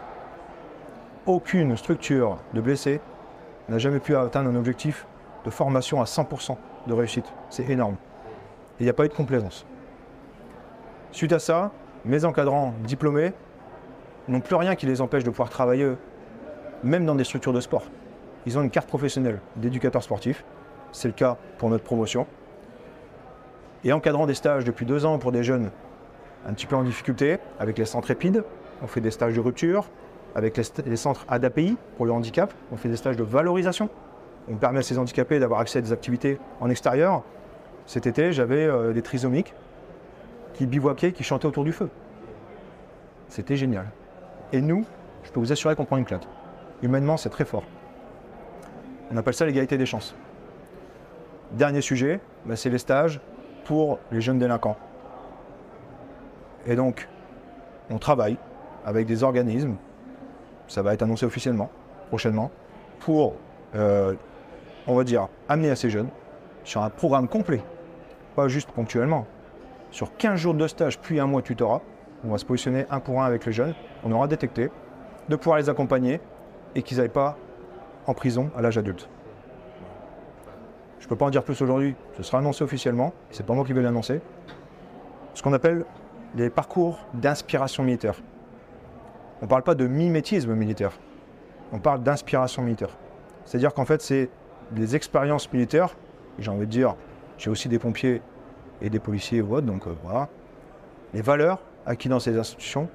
Aucune structure de blessés n'a jamais pu atteindre un objectif de formation à 100% de réussite. C'est énorme. Et il n'y a pas eu de complaisance. Suite à ça, mes encadrants diplômés n'ont plus rien qui les empêche de pouvoir travailler, même dans des structures de sport. Ils ont une carte professionnelle d'éducateur sportif. C'est le cas pour notre promotion. Et encadrant des stages depuis 2 ans pour des jeunes un petit peu en difficulté, avec les centres épides, on fait des stages de rupture, avec les centres ADAPI pour le handicap, on fait des stages de valorisation. On permet à ces handicapés d'avoir accès à des activités en extérieur. Cet été, j'avais des trisomiques qui bivouaquaient, qui chantaient autour du feu. C'était génial. Et nous, je peux vous assurer qu'on prend une claque. Humainement, c'est très fort. On appelle ça l'égalité des chances. Dernier sujet, c'est les stages pour les jeunes délinquants. Et donc, on travaille avec des organismes, ça va être annoncé officiellement, prochainement, pour, on va dire, amener à ces jeunes sur un programme complet, pas juste ponctuellement, sur 15 jours de stage, puis 1 mois de tutorat. On va se positionner 1 pour 1 avec les jeunes, on aura détecté, de pouvoir les accompagner et qu'ils n'aillent pas en prison à l'âge adulte. Je ne peux pas en dire plus aujourd'hui, ce sera annoncé officiellement, c'est pas moi qui vais l'annoncer. Ce qu'on appelle les parcours d'inspiration militaire. On ne parle pas de mimétisme militaire, on parle d'inspiration militaire. C'est-à-dire qu'en fait, c'est des expériences militaires, j'ai envie de dire, j'ai aussi des pompiers et des policiers ou autres, donc voilà. Les valeurs acquises dans ces institutions,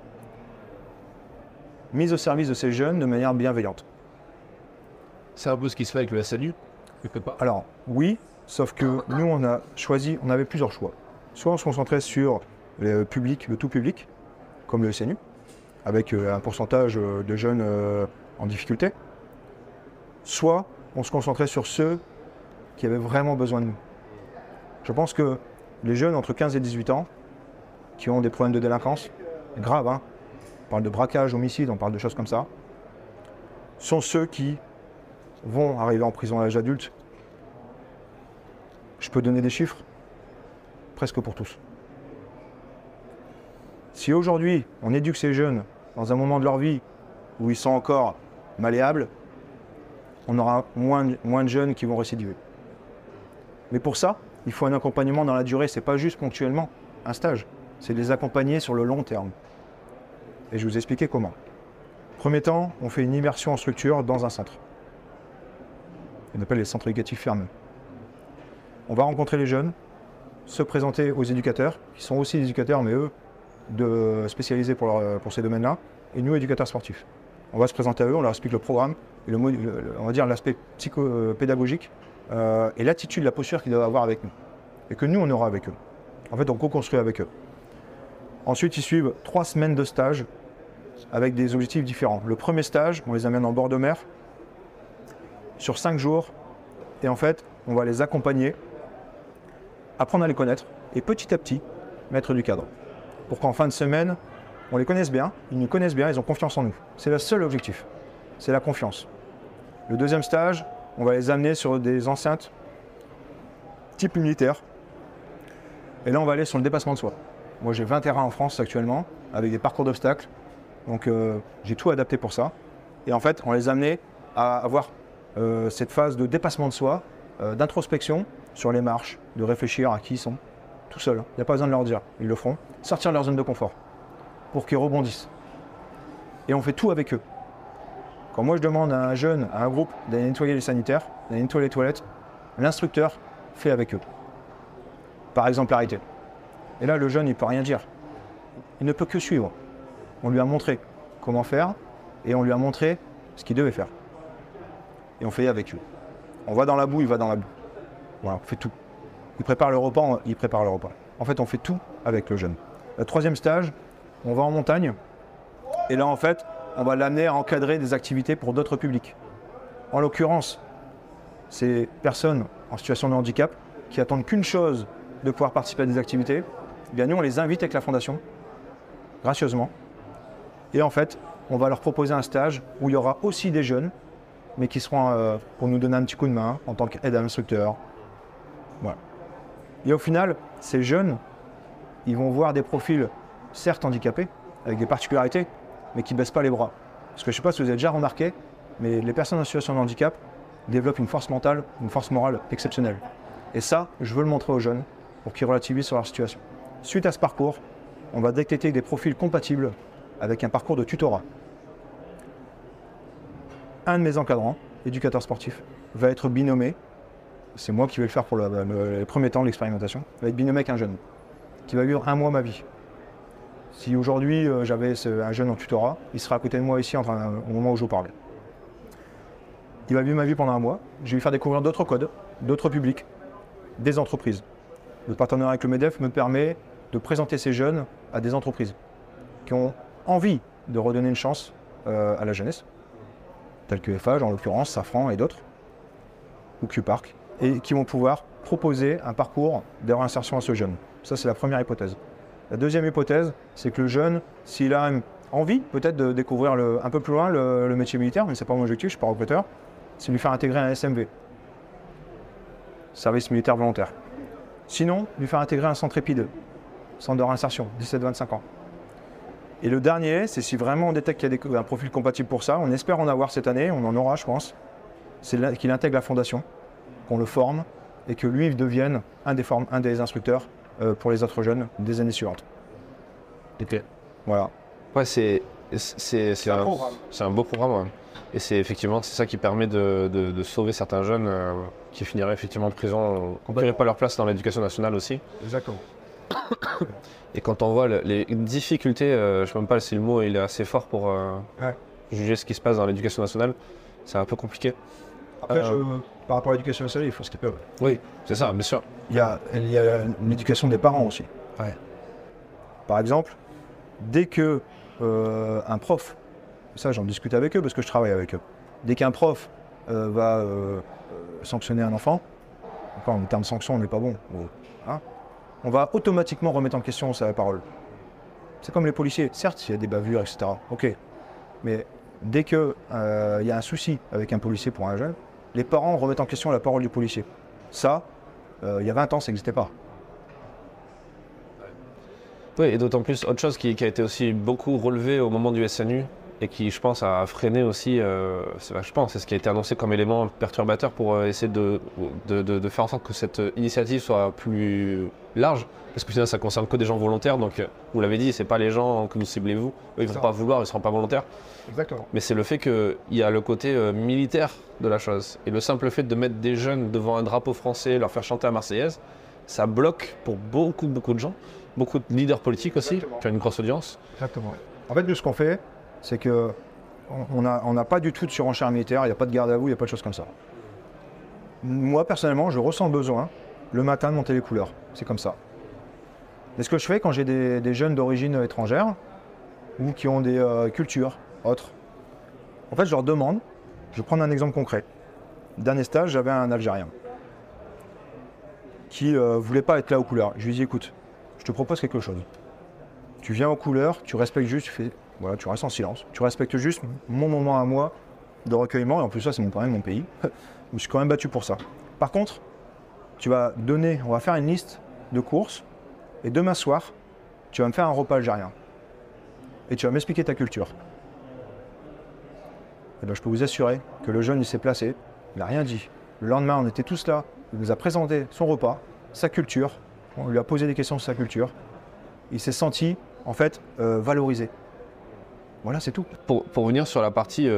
mises au service de ces jeunes de manière bienveillante. C'est un peu ce qui se fait avec le SNU, quelque part. Alors, oui, sauf que nous, on avait plusieurs choix. Soit on se concentrait sur le public, le tout public, comme le SNU, avec un pourcentage de jeunes en difficulté. Soit on se concentrait sur ceux qui avaient vraiment besoin de nous. Je pense que les jeunes entre 15 et 18 ans, qui ont des problèmes de délinquance, graves, hein, on parle de braquage, homicide, on parle de choses comme ça, sont ceux qui vont arriver en prison à l'âge adulte. Je peux donner des chiffres, presque pour tous. Si aujourd'hui, on éduque ces jeunes dans un moment de leur vie où ils sont encore malléables, on aura moins de jeunes qui vont récidiver. Mais pour ça, il faut un accompagnement dans la durée, c'est pas juste ponctuellement un stage, c'est de les accompagner sur le long terme. Et je vais vous expliquer comment. Premier temps, on fait une immersion en structure dans un centre. On appelle les centres éducatifs fermés. On va rencontrer les jeunes, se présenter aux éducateurs, qui sont aussi des éducateurs, mais eux, spécialisés pour ces domaines-là, et nous, éducateurs sportifs. On va se présenter à eux, on leur explique le programme, et on va dire l'aspect psycho-pédagogique, et l'attitude, la posture qu'ils doivent avoir avec nous, et que nous, on aura avec eux. En fait, on co-construit avec eux. Ensuite, ils suivent 3 semaines de stage avec des objectifs différents. Le premier stage, on les amène en bord de mer sur 5 jours, et en fait, on va les accompagner, apprendre à les connaître, et petit à petit, mettre du cadre. Pour qu'en fin de semaine, on les connaisse bien, ils nous connaissent bien, ils ont confiance en nous. C'est le seul objectif, c'est la confiance. Le deuxième stage, on va les amener sur des enceintes type militaire. Et là, on va aller sur le dépassement de soi. Moi, j'ai 20 terrains en France actuellement, avec des parcours d'obstacles. Donc, j'ai tout adapté pour ça. Et en fait, on les a amenés à avoir cette phase de dépassement de soi, d'introspection sur les marches, de réfléchir à qui ils sont, tout seuls. Il n'y a pas besoin de leur dire, ils le feront. Sortir de leur zone de confort, pour qu'ils rebondissent. Et on fait tout avec eux. Quand moi je demande à un jeune, à un groupe d'aller nettoyer les sanitaires, d'aller nettoyer les toilettes, l'instructeur fait avec eux. Par exemplarité. Et là, le jeune, il ne peut rien dire. Il ne peut que suivre. On lui a montré comment faire et on lui a montré ce qu'il devait faire. Et on fait avec lui. On va dans la boue, il va dans la boue. Voilà, on fait tout. Il prépare le repas, il prépare le repas. En fait, on fait tout avec le jeune. Le 3e stage, on va en montagne. Et là, en fait, on va l'amener à encadrer des activités pour d'autres publics. En l'occurrence, ces personnes en situation de handicap qui attendent qu'une chose, de pouvoir participer à des activités, eh bien nous, on les invite avec la Fondation, gracieusement. Et en fait, on va leur proposer un stage où il y aura aussi des jeunes, mais qui seront pour nous donner un petit coup de main en tant qu'aide à l'instructeur. Voilà. Et au final, ces jeunes, ils vont voir des profils certes handicapés, avec des particularités, mais qui ne baissent pas les bras. Parce que je ne sais pas si vous avez déjà remarqué, mais les personnes en situation de handicap développent une force mentale, une force morale exceptionnelle. Et ça, je veux le montrer aux jeunes pour qu'ils relativisent sur leur situation. Suite à ce parcours, on va détecter des profils compatibles avec un parcours de tutorat. Un de mes encadrants, éducateur sportif, va être binômé, c'est moi qui vais le faire pour les premiers temps de l'expérimentation, va être binômé avec un jeune qui va vivre 1 mois ma vie. Si aujourd'hui j'avais un jeune en tutorat, il sera à côté de moi ici au moment où je vous parlais. Il va vivre ma vie pendant 1 mois, je vais lui faire découvrir d'autres codes, d'autres publics, des entreprises. Le partenariat avec le MEDEF me permet de présenter ces jeunes à des entreprises qui ont envie de redonner une chance à la jeunesse, telles que FH, en l'occurrence, Safran et d'autres, ou Q-Park, et qui vont pouvoir proposer un parcours de réinsertion à ce jeune. Ça, c'est la première hypothèse. La deuxième hypothèse, c'est que le jeune, s'il a envie peut-être de découvrir un peu plus loin le métier militaire, mais ce n'est pas mon objectif, je ne suis pas recruteur, c'est lui faire intégrer un SMV, service militaire volontaire. Sinon, lui faire intégrer un centre épide, centre de réinsertion, 17-25 ans. Et le dernier, c'est si vraiment on détecte qu'il y a un profil compatible pour ça, on espère en avoir cette année, on en aura je pense, c'est qu'il intègre la fondation, qu'on le forme et que lui devienne un des instructeurs pour les autres jeunes des années suivantes. Ok. Voilà. Ouais, c'est un beau programme. Ouais. Et c'est effectivement ça qui permet de sauver certains jeunes qui finiraient effectivement en prison, qui n'auraient pas leur place dans l'éducation nationale aussi. Exactement. Et quand on voit les difficultés, je ne sais même pas si le mot il est assez fort pour juger ce qui se passe dans l'éducation nationale, c'est un peu compliqué. Après, par rapport à l'éducation nationale, il faut ce qu'ils peuvent. Oui, c'est ça, bien sûr. Il y a l'éducation des parents aussi. Ouais. Par exemple, dès que un prof, ça j'en discute avec eux parce que je travaille avec eux, dès qu'un prof va sanctionner un enfant, encore en termes de sanction on n'est pas bon, hein, on va automatiquement remettre en question sa parole. C'est comme les policiers, certes il y a des bavures, etc. Ok, mais dès qu'il y a un souci avec un policier pour un jeune, les parents remettent en question la parole du policier. Ça, il y a 20 ans, ça n'existait pas. Oui, et d'autant plus, autre chose qui a été aussi beaucoup relevée au moment du SNU et qui, je pense, a freiné aussi, c'est ce qui a été annoncé comme élément perturbateur pour essayer de faire en sorte que cette initiative soit plus large, parce que sinon ça ne concerne que des gens volontaires, donc vous l'avez dit, ce n'est pas les gens que vous ciblez vous, eux, ils ne vont pas vouloir, ils ne seront pas volontaires. Exactement. Mais c'est le fait qu'il y a le côté militaire de la chose, et le simple fait de mettre des jeunes devant un drapeau français, leur faire chanter la Marseillaise, ça bloque pour beaucoup de gens. Beaucoup de leaders politiques aussi, qui ont une grosse audience. Exactement. En fait, nous, ce qu'on fait, c'est qu'on n'a pas du tout de surenchère militaire, il n'y a pas de garde à vous, il n'y a pas de choses comme ça. Moi, personnellement, je ressens le besoin, le matin, de monter les couleurs. C'est comme ça. Et ce que je fais quand j'ai des jeunes d'origine étrangère, ou qui ont des cultures autres, en fait, je leur demande, je vais prendre un exemple concret. Dernier stage, j'avais un Algérien qui ne voulait pas être là aux couleurs. Je lui dis, écoute, je te propose quelque chose. Tu viens aux couleurs, tu respectes juste, tu restes en silence. Tu respectes juste mon moment à moi de recueillement. Et en plus, ça, c'est quand même mon pays. Je me suis quand même battu pour ça. Par contre, on va faire une liste de courses. Et demain soir, tu vas me faire un repas algérien. Et tu vas m'expliquer ta culture. Et bien, je peux vous assurer que le jeune, il s'est placé. Il n'a rien dit. Le lendemain, on était tous là. Il nous a présenté son repas, sa culture. On lui a posé des questions sur sa culture. Il s'est senti, en fait, valorisé. Voilà, c'est tout. Pour venir sur la partie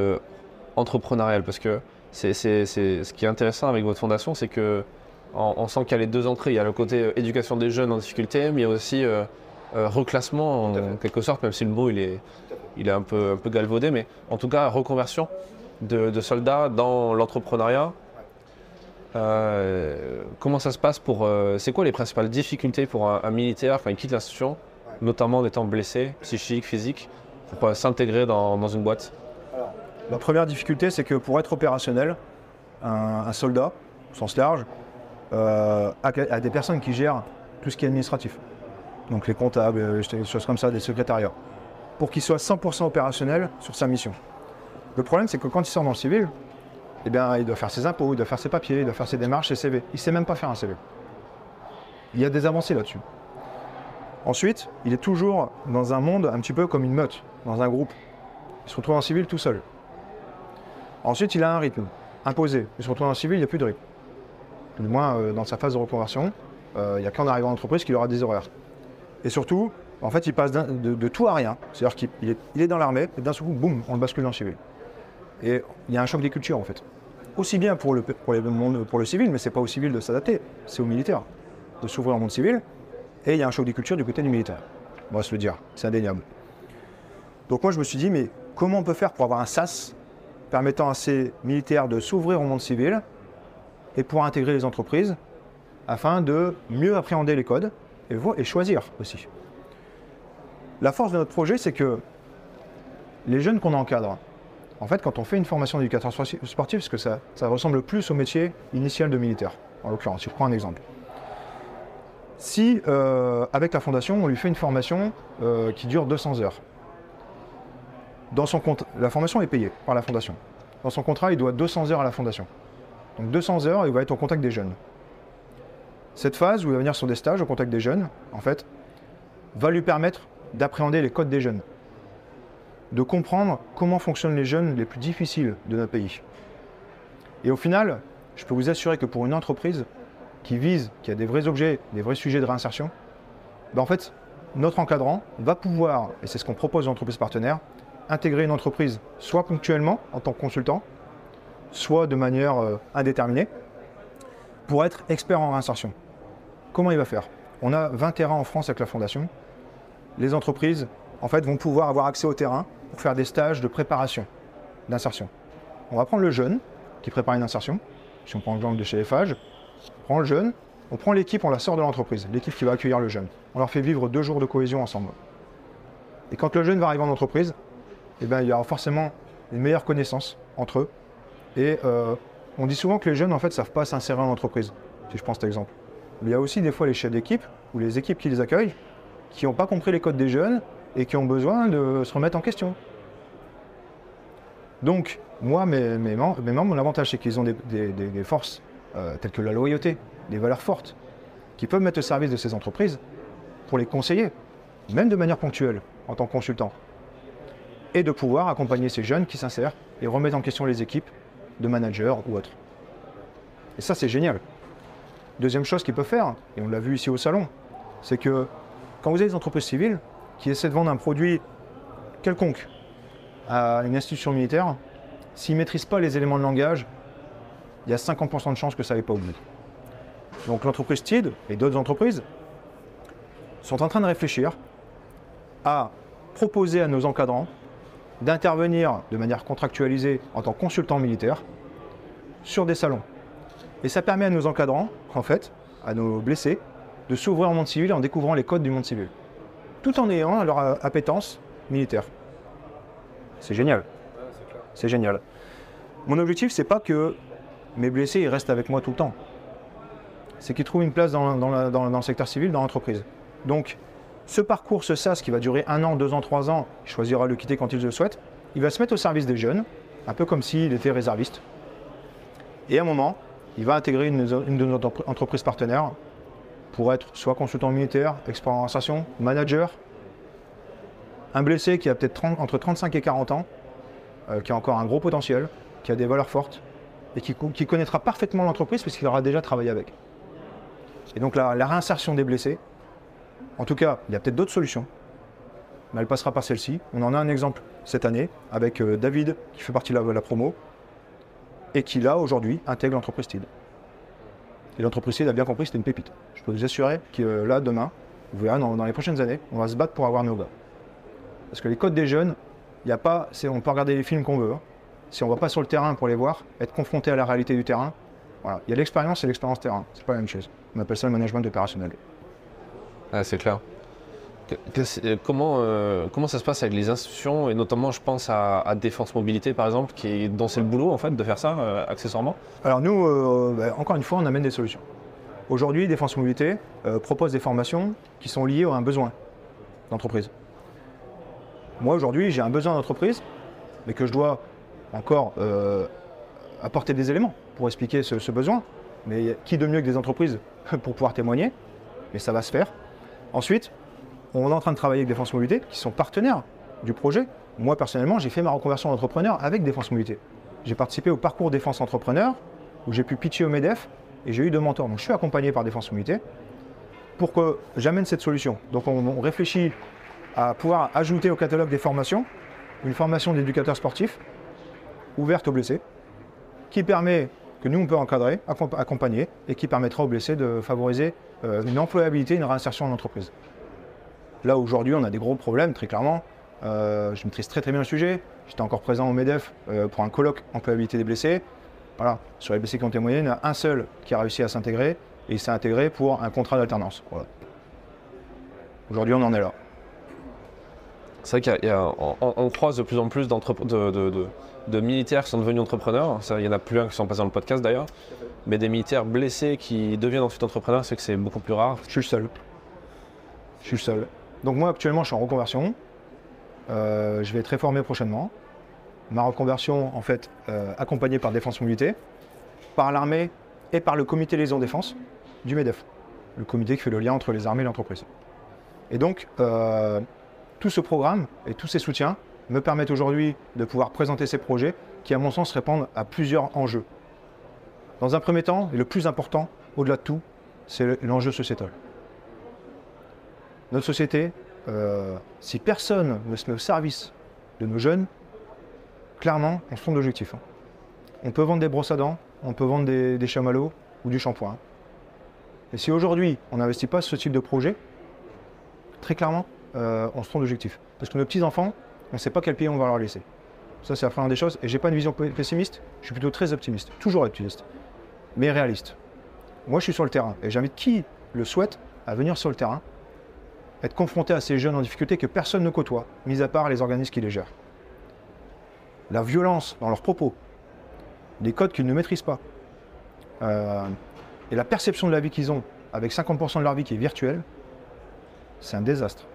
entrepreneuriale, parce que c'est ce qui est intéressant avec votre fondation, c'est que on sent qu'il y a les deux entrées. Il y a le côté éducation des jeunes en difficulté, mais il y a aussi reclassement en quelque sorte, même si le mot il est un peu galvaudé, mais en tout cas reconversion de soldats dans l'entrepreneuriat. Comment ça se passe c'est quoi les principales difficultés pour un militaire quand il quitte l'institution, notamment en étant blessé, psychique, physique, pour s'intégrer dans une boîte? La première difficulté, c'est que pour être opérationnel, un soldat, au sens large, a des personnes qui gèrent tout ce qui est administratif. Donc les comptables, des choses comme ça, des secrétariats. Pour qu'il soit 100% opérationnel sur sa mission. Le problème, c'est que quand il sort dans le civil, eh bien, il doit faire ses impôts, il doit faire ses papiers, il doit faire ses démarches, ses CV. Il ne sait même pas faire un CV. Il y a des avancées là-dessus. Ensuite, il est toujours dans un monde un petit peu comme une meute, dans un groupe. Il se retrouve en civil tout seul. Ensuite, il a un rythme imposé. Il se retrouve en civil, il n'y a plus de rythme. Du moins, dans sa phase de reconversion, il n'y a qu'en arrivant en entreprise qu'il aura des horaires. Et surtout, en fait, il passe de tout à rien. C'est-à-dire qu'il est dans l'armée, et d'un seul coup, boum, on le bascule dans le civil. Et il y a un choc des cultures, en fait. Aussi bien pour le civil, mais ce n'est pas au civil de s'adapter, c'est au militaire de s'ouvrir au monde civil. Et il y a un choc des cultures du côté du militaire. On va se le dire, c'est indéniable. Donc moi, je me suis dit, mais comment on peut faire pour avoir un SAS permettant à ces militaires de s'ouvrir au monde civil et pour intégrer les entreprises afin de mieux appréhender les codes et choisir aussi. La force de notre projet, c'est que les jeunes qu'on encadre, en fait, quand on fait une formation d'éducateur sportif, parce que ça ressemble plus au métier initial de militaire, en l'occurrence, si je prends un exemple. Si, avec la fondation, on lui fait une formation qui dure 200 heures, la formation est payée par la fondation. Dans son contrat, il doit 200 heures à la fondation. Donc 200 heures, il va être au contact des jeunes. Cette phase où il va venir sur des stages au contact des jeunes, en fait, va lui permettre d'appréhender les codes des jeunes, de comprendre comment fonctionnent les jeunes les plus difficiles de notre pays. Et au final, je peux vous assurer que pour une entreprise qui a des vrais objets, des vrais sujets de réinsertion, ben en fait, notre encadrant va pouvoir, et c'est ce qu'on propose aux entreprises partenaires, intégrer une entreprise soit ponctuellement en tant que consultant, soit de manière indéterminée, pour être expert en réinsertion. Comment il va faire? On a 20 terrains en France avec la Fondation. Les entreprises, en fait, vont pouvoir avoir accès au terrain pour faire des stages de préparation d'insertion. On va prendre le jeune qui prépare une insertion. Si on prend l'exemple de chez FH, on prend le jeune, on prend l'équipe, on la sort de l'entreprise, l'équipe qui va accueillir le jeune. On leur fait vivre 2 jours de cohésion ensemble. Et quand le jeune va arriver en entreprise, eh ben, il y aura forcément une meilleure connaissance entre eux. Et on dit souvent que les jeunes, en fait, ne savent pas s'insérer en entreprise, si je prends cet exemple. Mais il y a aussi des fois les chefs d'équipe ou les équipes qui les accueillent qui n'ont pas compris les codes des jeunes et qui ont besoin de se remettre en question. Donc, moi, mes membres, mon avantage, c'est qu'ils ont des forces telles que la loyauté, des valeurs fortes, qui peuvent mettre au service de ces entreprises pour les conseiller, même de manière ponctuelle, en tant que consultant, et de pouvoir accompagner ces jeunes qui s'insèrent et remettre en question les équipes de managers ou autres. Et ça, c'est génial. Deuxième chose qu'ils peuvent faire, et on l'a vu ici au salon, c'est que quand vous avez des entreprises civiles qui essaient de vendre un produit quelconque à une institution militaire, s'ils ne maîtrisent pas les éléments de langage, il y a 50% de chances que ça n'aille pas au bout. Donc l'entreprise TID et d'autres entreprises sont en train de réfléchir à proposer à nos encadrants d'intervenir de manière contractualisée en tant que consultant militaire sur des salons. Et ça permet à nos encadrants, en fait, à nos blessés, de s'ouvrir au monde civil en découvrant les codes du monde civil, tout en ayant leur appétence militaire. C'est génial. C'est génial. Mon objectif, c'est pas que mes blessés ils restent avec moi tout le temps. C'est qu'ils trouvent une place dans le secteur civil, dans l'entreprise. Donc, ce parcours, ce SAS qui va durer 1 an, 2 ans, 3 ans, il choisira de le quitter quand il le souhaite, il va se mettre au service des jeunes, un peu comme s'il était réserviste. Et à un moment, il va intégrer une de nos entreprises partenaires pour être soit consultant militaire, expert en réinsertion, manager, un blessé qui a peut-être entre 35 et 40 ans, qui a encore un gros potentiel, qui a des valeurs fortes et qui connaîtra parfaitement l'entreprise parce qu'il aura déjà travaillé avec. Et donc la réinsertion des blessés, en tout cas, il y a peut-être d'autres solutions, mais elle passera par celle-ci. On en a un exemple cette année avec David qui fait partie de la promo et qui là aujourd'hui intègre l'entreprise TID. Et l'entreprise il a bien compris que c'était une pépite. Je peux vous assurer que là, demain, vous verrez, dans les prochaines années, on va se battre pour avoir nos gars. Parce que les codes des jeunes, on peut regarder les films qu'on veut. Hein. Si on ne va pas sur le terrain pour les voir, être confronté à la réalité du terrain, voilà. Il y a l'expérience et l'expérience terrain. C'est pas la même chose. On appelle ça le management opérationnel. Ah, c'est clair. Comment ça se passe avec les institutions, et notamment je pense à Défense Mobilité par exemple, dont c'est le boulot en fait de faire ça accessoirement? Alors nous, encore une fois, on amène des solutions. Aujourd'hui, Défense Mobilité propose des formations qui sont liées à un besoin d'entreprise. Moi aujourd'hui, j'ai un besoin d'entreprise, mais que je dois encore apporter des éléments pour expliquer ce besoin. Mais qui de mieux que des entreprises pour pouvoir témoigner? Mais ça va se faire. Ensuite, on est en train de travailler avec Défense Mobilité, qui sont partenaires du projet. Moi, personnellement, j'ai fait ma reconversion d'entrepreneur avec Défense Mobilité. J'ai participé au parcours Défense Entrepreneur, où j'ai pu pitcher au MEDEF, et j'ai eu 2 mentors. Donc, je suis accompagné par Défense Mobilité pour que j'amène cette solution. Donc, on réfléchit à pouvoir ajouter au catalogue des formations, une formation d'éducateur sportif, ouverte aux blessés, qui permet que nous, on peut encadrer, accompagner, et qui permettra aux blessés de favoriser une employabilité, une réinsertion en entreprise. Là, aujourd'hui, on a des gros problèmes, très clairement. Je maîtrise très bien le sujet. J'étais encore présent au MEDEF pour un colloque employabilité des blessés. Voilà. Sur les blessés qui ont témoigné, il y en a un seul qui a réussi à s'intégrer, et il s'est intégré pour un contrat d'alternance. Voilà. Aujourd'hui, on en est là. C'est vrai qu'on croise de plus en plus de militaires qui sont devenus entrepreneurs. Ça, il y en a plus un qui sont passés dans le podcast d'ailleurs. Mais des militaires blessés qui deviennent ensuite entrepreneurs, c'est que c'est beaucoup plus rare. Je suis le seul. Donc moi actuellement je suis en reconversion, je vais être réformé prochainement. Ma reconversion en fait accompagnée par Défense Mobilité, par l'armée et par le comité liaison défense du MEDEF, le comité qui fait le lien entre les armées et l'entreprise. Et donc tout ce programme et tous ces soutiens me permettent aujourd'hui de pouvoir présenter ces projets qui à mon sens répondent à plusieurs enjeux. Dans un premier temps, et le plus important, au-delà de tout, c'est l'enjeu sociétal. Notre société, si personne ne se met au service de nos jeunes, clairement, on se trompe d'objectif. On peut vendre des brosses à dents, on peut vendre des chamallows ou du shampoing. Et si aujourd'hui, on n'investit pas ce type de projet, très clairement, on se trompe d'objectif. Parce que nos petits-enfants, on ne sait pas quel pays on va leur laisser. Ça, c'est la première des choses. Et je n'ai pas une vision pessimiste, je suis plutôt très optimiste. Toujours optimiste, mais réaliste. Moi, je suis sur le terrain et j'invite qui le souhaite à venir sur le terrain, être confronté à ces jeunes en difficulté que personne ne côtoie, mis à part les organismes qui les gèrent. La violence dans leurs propos, les codes qu'ils ne maîtrisent pas, et la perception de la vie qu'ils ont, avec 50% de leur vie qui est virtuelle, c'est un désastre.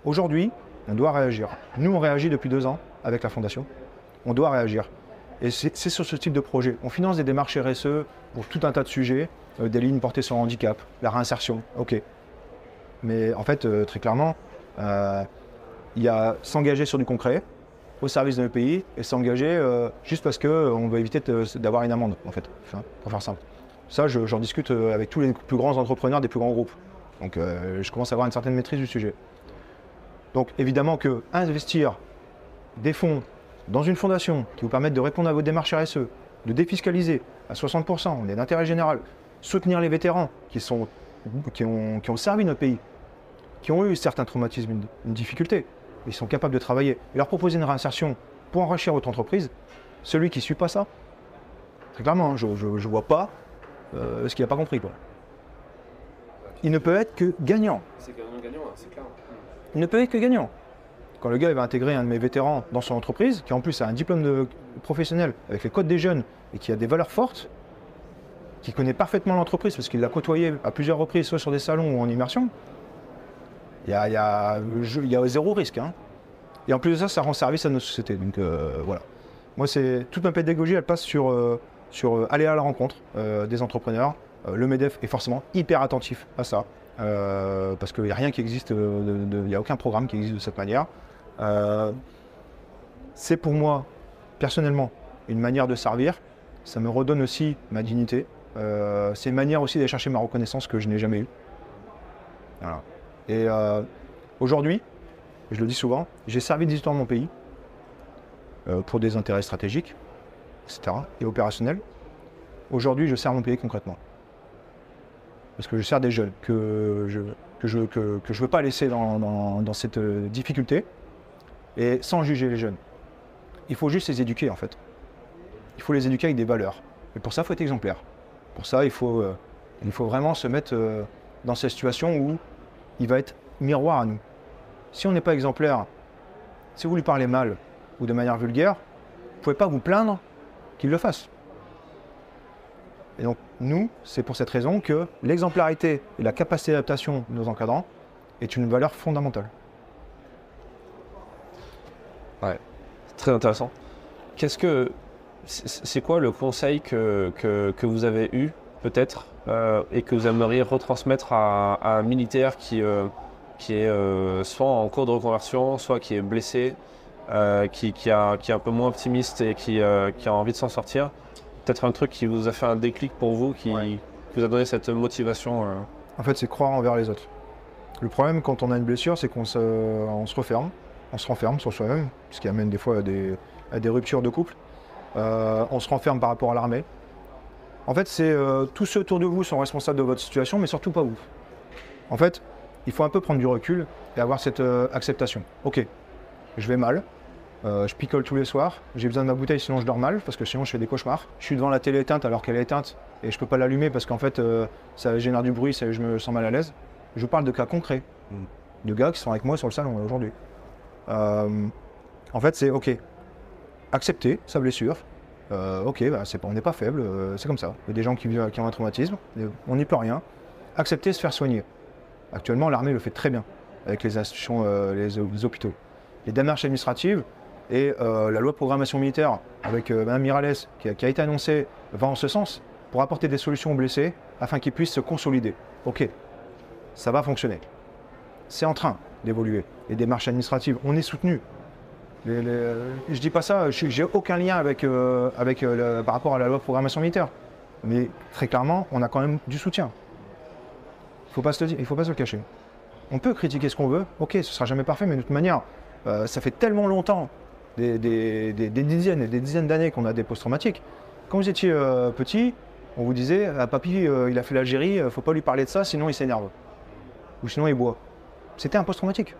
Aujourd'hui, on doit réagir. Nous, on réagit depuis 2 ans avec la Fondation. On doit réagir. Et c'est sur ce type de projet. On finance des démarches RSE pour tout un tas de sujets, des lignes portées sur le handicap, la réinsertion, ok. Mais en fait, très clairement, il y a s'engager sur du concret, au service de notre pays, et s'engager juste parce qu'on veut éviter d'avoir une amende, en fait, pour faire simple. Ça, j'en discute avec tous les plus grands entrepreneurs des plus grands groupes. Donc, je commence à avoir une certaine maîtrise du sujet. Donc, évidemment que investir des fonds dans une fondation qui vous permettent de répondre à vos démarches RSE, de défiscaliser à 60%, on est d'intérêt général, soutenir les vétérans qui ont servi notre pays, qui ont eu certains traumatismes, une difficulté, ils sont capables de travailler, et leur proposer une réinsertion pour enrichir votre entreprise, celui qui ne suit pas ça, très clairement, je ne vois pas ce qu'il n'a pas compris, quoi. Il ne peut être que gagnant. C'est gagnant, c'est clair. Il ne peut être que gagnant. Quand le gars il va intégrer un de mes vétérans dans son entreprise, qui en plus a un diplôme professionnel avec les codes des jeunes et qui a des valeurs fortes, qui connaît parfaitement l'entreprise parce qu'il l'a côtoyé à plusieurs reprises, soit sur des salons ou en immersion, il y a 0 risque. Hein. Et en plus de ça, ça rend service à notre société. Donc voilà. Moi, toute ma pédagogie, elle passe sur aller à la rencontre des entrepreneurs. Le MEDEF est forcément hyper attentif à ça. Parce qu'il n'y a rien qui existe, il n'y a aucun programme qui existe de cette manière. C'est pour moi, personnellement, une manière de servir. Ça me redonne aussi ma dignité. C'est une manière aussi d'aller chercher ma reconnaissance que je n'ai jamais eue. Voilà. Et aujourd'hui, je le dis souvent, j'ai servi 18 ans de mon pays pour des intérêts stratégiques, etc. et opérationnels. Aujourd'hui, je sers mon pays concrètement. parce que je sers des jeunes que je veux pas laisser dans cette difficulté, et sans juger les jeunes. Il faut juste les éduquer en fait. Il faut les éduquer avec des valeurs. Et pour ça, il faut être exemplaire. Pour ça, il faut vraiment se mettre dans cette situation où il va être miroir à nous. Si on n'est pas exemplaire, si vous lui parlez mal ou de manière vulgaire, vous ne pouvez pas vous plaindre qu'il le fasse. Et donc, nous, c'est pour cette raison que l'exemplarité et la capacité d'adaptation de nos encadrants est une valeur fondamentale. Ouais, c'est très intéressant. C'est quoi le conseil que vous avez eu, peut-être, et que vous aimeriez retransmettre à un militaire qui est soit en cours de reconversion, soit qui est blessé, qui est un peu moins optimiste et qui a envie de s'en sortir? Peut-être un truc qui vous a fait un déclic pour vous, qui vous a donné cette motivation. En fait, c'est croire envers les autres. Le problème quand on a une blessure, c'est qu'on se referme. On se renferme sur soi-même, ce qui amène des fois à des ruptures de couple. On se renferme par rapport à l'armée. En fait, c'est tous ceux autour de vous sont responsables de votre situation, mais surtout pas vous. En fait, il faut un peu prendre du recul et avoir cette acceptation. Ok, je vais mal, je picole tous les soirs, j'ai besoin de ma bouteille sinon je dors mal, parce que sinon je fais des cauchemars. Je suis devant la télé éteinte alors qu'elle est éteinte et je peux pas l'allumer parce qu'en fait ça génère du bruit, je me sens mal à l'aise. Je vous parle de cas concrets, de gars qui sont avec moi sur le salon aujourd'hui. En fait, c'est ok, accepter sa blessure. Ok, bah, on n'est pas faible, c'est comme ça. Il y a des gens qui ont un traumatisme, on n'y peut rien. Accepter, se faire soigner. Actuellement, l'armée le fait très bien avec les institutions, les hôpitaux. Les démarches administratives et la loi de programmation militaire avec Mme Miralles qui a été annoncée va en ce sens pour apporter des solutions aux blessés afin qu'ils puissent se consolider. Ok, ça va fonctionner. C'est en train d'évoluer. Les démarches administratives, on est soutenu. Je dis pas ça, j'ai aucun lien avec par rapport à la loi de programmation militaire. Mais très clairement, on a quand même du soutien. Il ne faut pas se le cacher. On peut critiquer ce qu'on veut, ok, ce ne sera jamais parfait, mais de toute manière, ça fait tellement longtemps, des dizaines et des dizaines d'années qu'on a des post-traumatiques. Quand vous étiez petit, on vous disait, ah, papy, il a fait l'Algérie, il ne faut pas lui parler de ça, sinon il s'énerve. Ou sinon il boit. C'était un post-traumatique.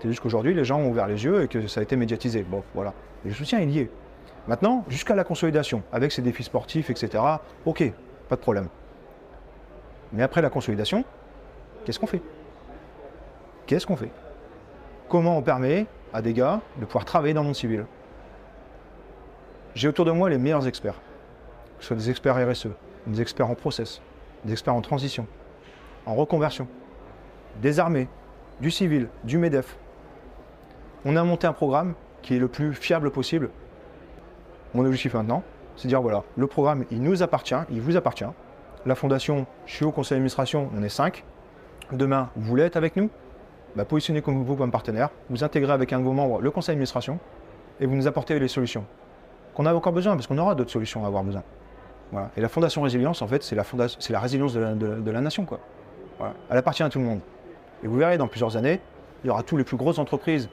C'est juste qu'aujourd'hui, les gens ont ouvert les yeux et que ça a été médiatisé. Bon, voilà. Et le soutien est lié. Maintenant, jusqu'à la consolidation, avec ses défis sportifs, etc., ok, pas de problème. Mais après la consolidation, qu'est-ce qu'on fait? Qu'est-ce qu'on fait? Comment on permet à des gars de pouvoir travailler dans le monde civil? J'ai autour de moi les meilleurs experts. Que ce soit des experts RSE, des experts en process, des experts en transition, en reconversion, des armées, du civil, du MEDEF. On a monté un programme qui est le plus fiable possible. Mon objectif maintenant, c'est de dire voilà, le programme, il nous appartient, il vous appartient. La fondation, je suis au conseil d'administration, on est 5. Demain, vous voulez être avec nous, positionnez comme vous comme partenaire, vous intégrez avec un de vos membres le conseil d'administration et vous nous apportez les solutions qu'on a encore besoin, parce qu'on aura d'autres solutions à avoir besoin. Voilà. Et la fondation résilience, en fait, c'est la résilience de la nation, quoi. Voilà. Elle appartient à tout le monde. Et vous verrez, dans plusieurs années, il y aura toutes les plus grosses entreprises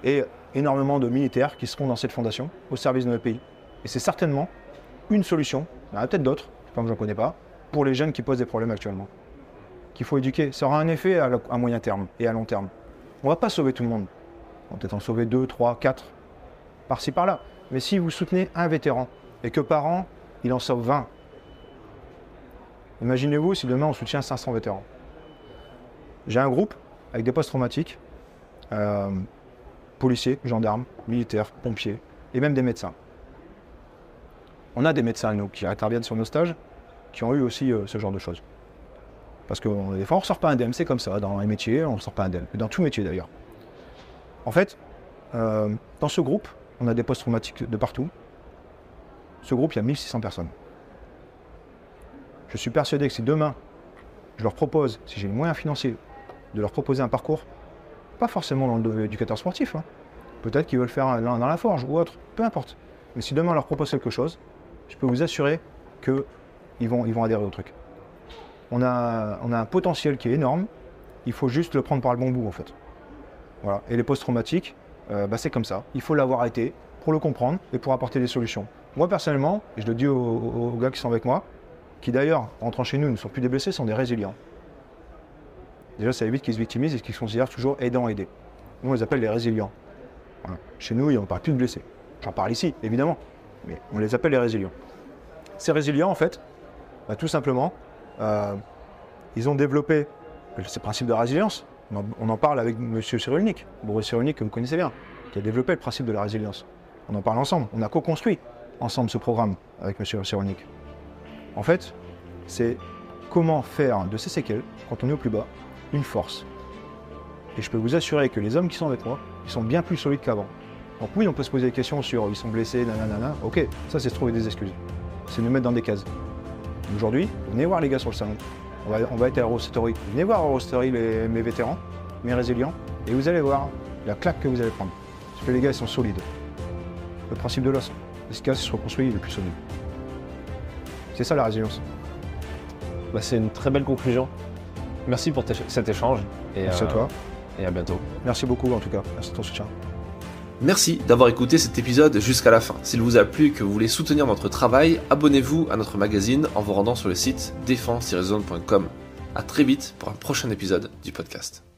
et énormément de militaires qui seront dans cette fondation, au service de notre pays. Et c'est certainement une solution, il y en a peut-être d'autres, je ne connais pas, pour les jeunes qui posent des problèmes actuellement. Qu'il faut éduquer. Ça aura un effet à moyen terme et à long terme. On ne va pas sauver tout le monde. On va peut-être en sauver 2, 3, 4, par-ci, par-là. Mais si vous soutenez un vétéran et que par an, il en sauve 20, imaginez-vous si demain on soutient 500 vétérans. J'ai un groupe avec des post-traumatiques, policiers, gendarmes, militaires, pompiers et même des médecins. On a des médecins, nous, qui interviennent sur nos stages, qui ont eu aussi ce genre de choses. Parce que des fois, on ne ressort pas indemne, c'est comme ça, dans les métiers, on ne sort pas indemne, et dans tout métier d'ailleurs. En fait, dans ce groupe, on a des post-traumatiques de partout. Ce groupe, il y a 1600 personnes. Je suis persuadé que si demain, je leur propose, si j'ai les moyens financiers, de leur proposer un parcours, pas forcément dans le éducateur sportif, hein. Peut-être qu'ils veulent faire dans la forge ou autre, peu importe. Mais si demain on leur propose quelque chose, je peux vous assurer qu'ils vont adhérer au truc. On a un potentiel qui est énorme, il faut juste le prendre par le bon bout en fait. Voilà. Et les post-traumatiques, c'est comme ça. Il faut l'avoir été pour le comprendre et pour apporter des solutions. Moi personnellement, et je le dis aux gars qui sont avec moi, qui d'ailleurs, rentrant chez nous, ne sont plus des blessés, sont des résilients. Déjà, ça évite qu'ils se victimisent et qu'ils se considèrent toujours aidés. Nous, on les appelle les résilients. Voilà. Chez nous, on ne parle plus de blessés. J'en parle ici, évidemment, mais on les appelle les résilients. Ces résilients, en fait, tout simplement, ils ont développé ces principes de résilience. On en parle avec M. Cyrulnik, Boris Cyrulnik, que vous connaissez bien, qui a développé le principe de la résilience. On en parle ensemble. On a co-construit ensemble ce programme avec M. Cyrulnik. En fait, c'est comment faire de ces séquelles, quand on est au plus bas, une force. Et je peux vous assurer que les hommes qui sont avec moi, ils sont bien plus solides qu'avant. Donc oui, on peut se poser des questions sur ils sont blessés, nanana. Ok, ça c'est se trouver des excuses. C'est nous mettre dans des cases. Aujourd'hui, venez voir les gars sur le salon. On va être à Eurostory. Venez voir Eurostory mes vétérans, mes résilients, et vous allez voir la claque que vous allez prendre. Parce que les gars, ils sont solides. Le principe de l'os, l'escalade se reconstruit le plus solide. C'est ça la résilience. C'est une très belle conclusion. Merci pour cet échange. Merci à toi. Et à bientôt. Merci beaucoup en tout cas. Merci de ton soutien. Merci d'avoir écouté cet épisode jusqu'à la fin. S'il vous a plu et que vous voulez soutenir notre travail, abonnez-vous à notre magazine en vous rendant sur le site défense-zone.com. À très vite pour un prochain épisode du podcast.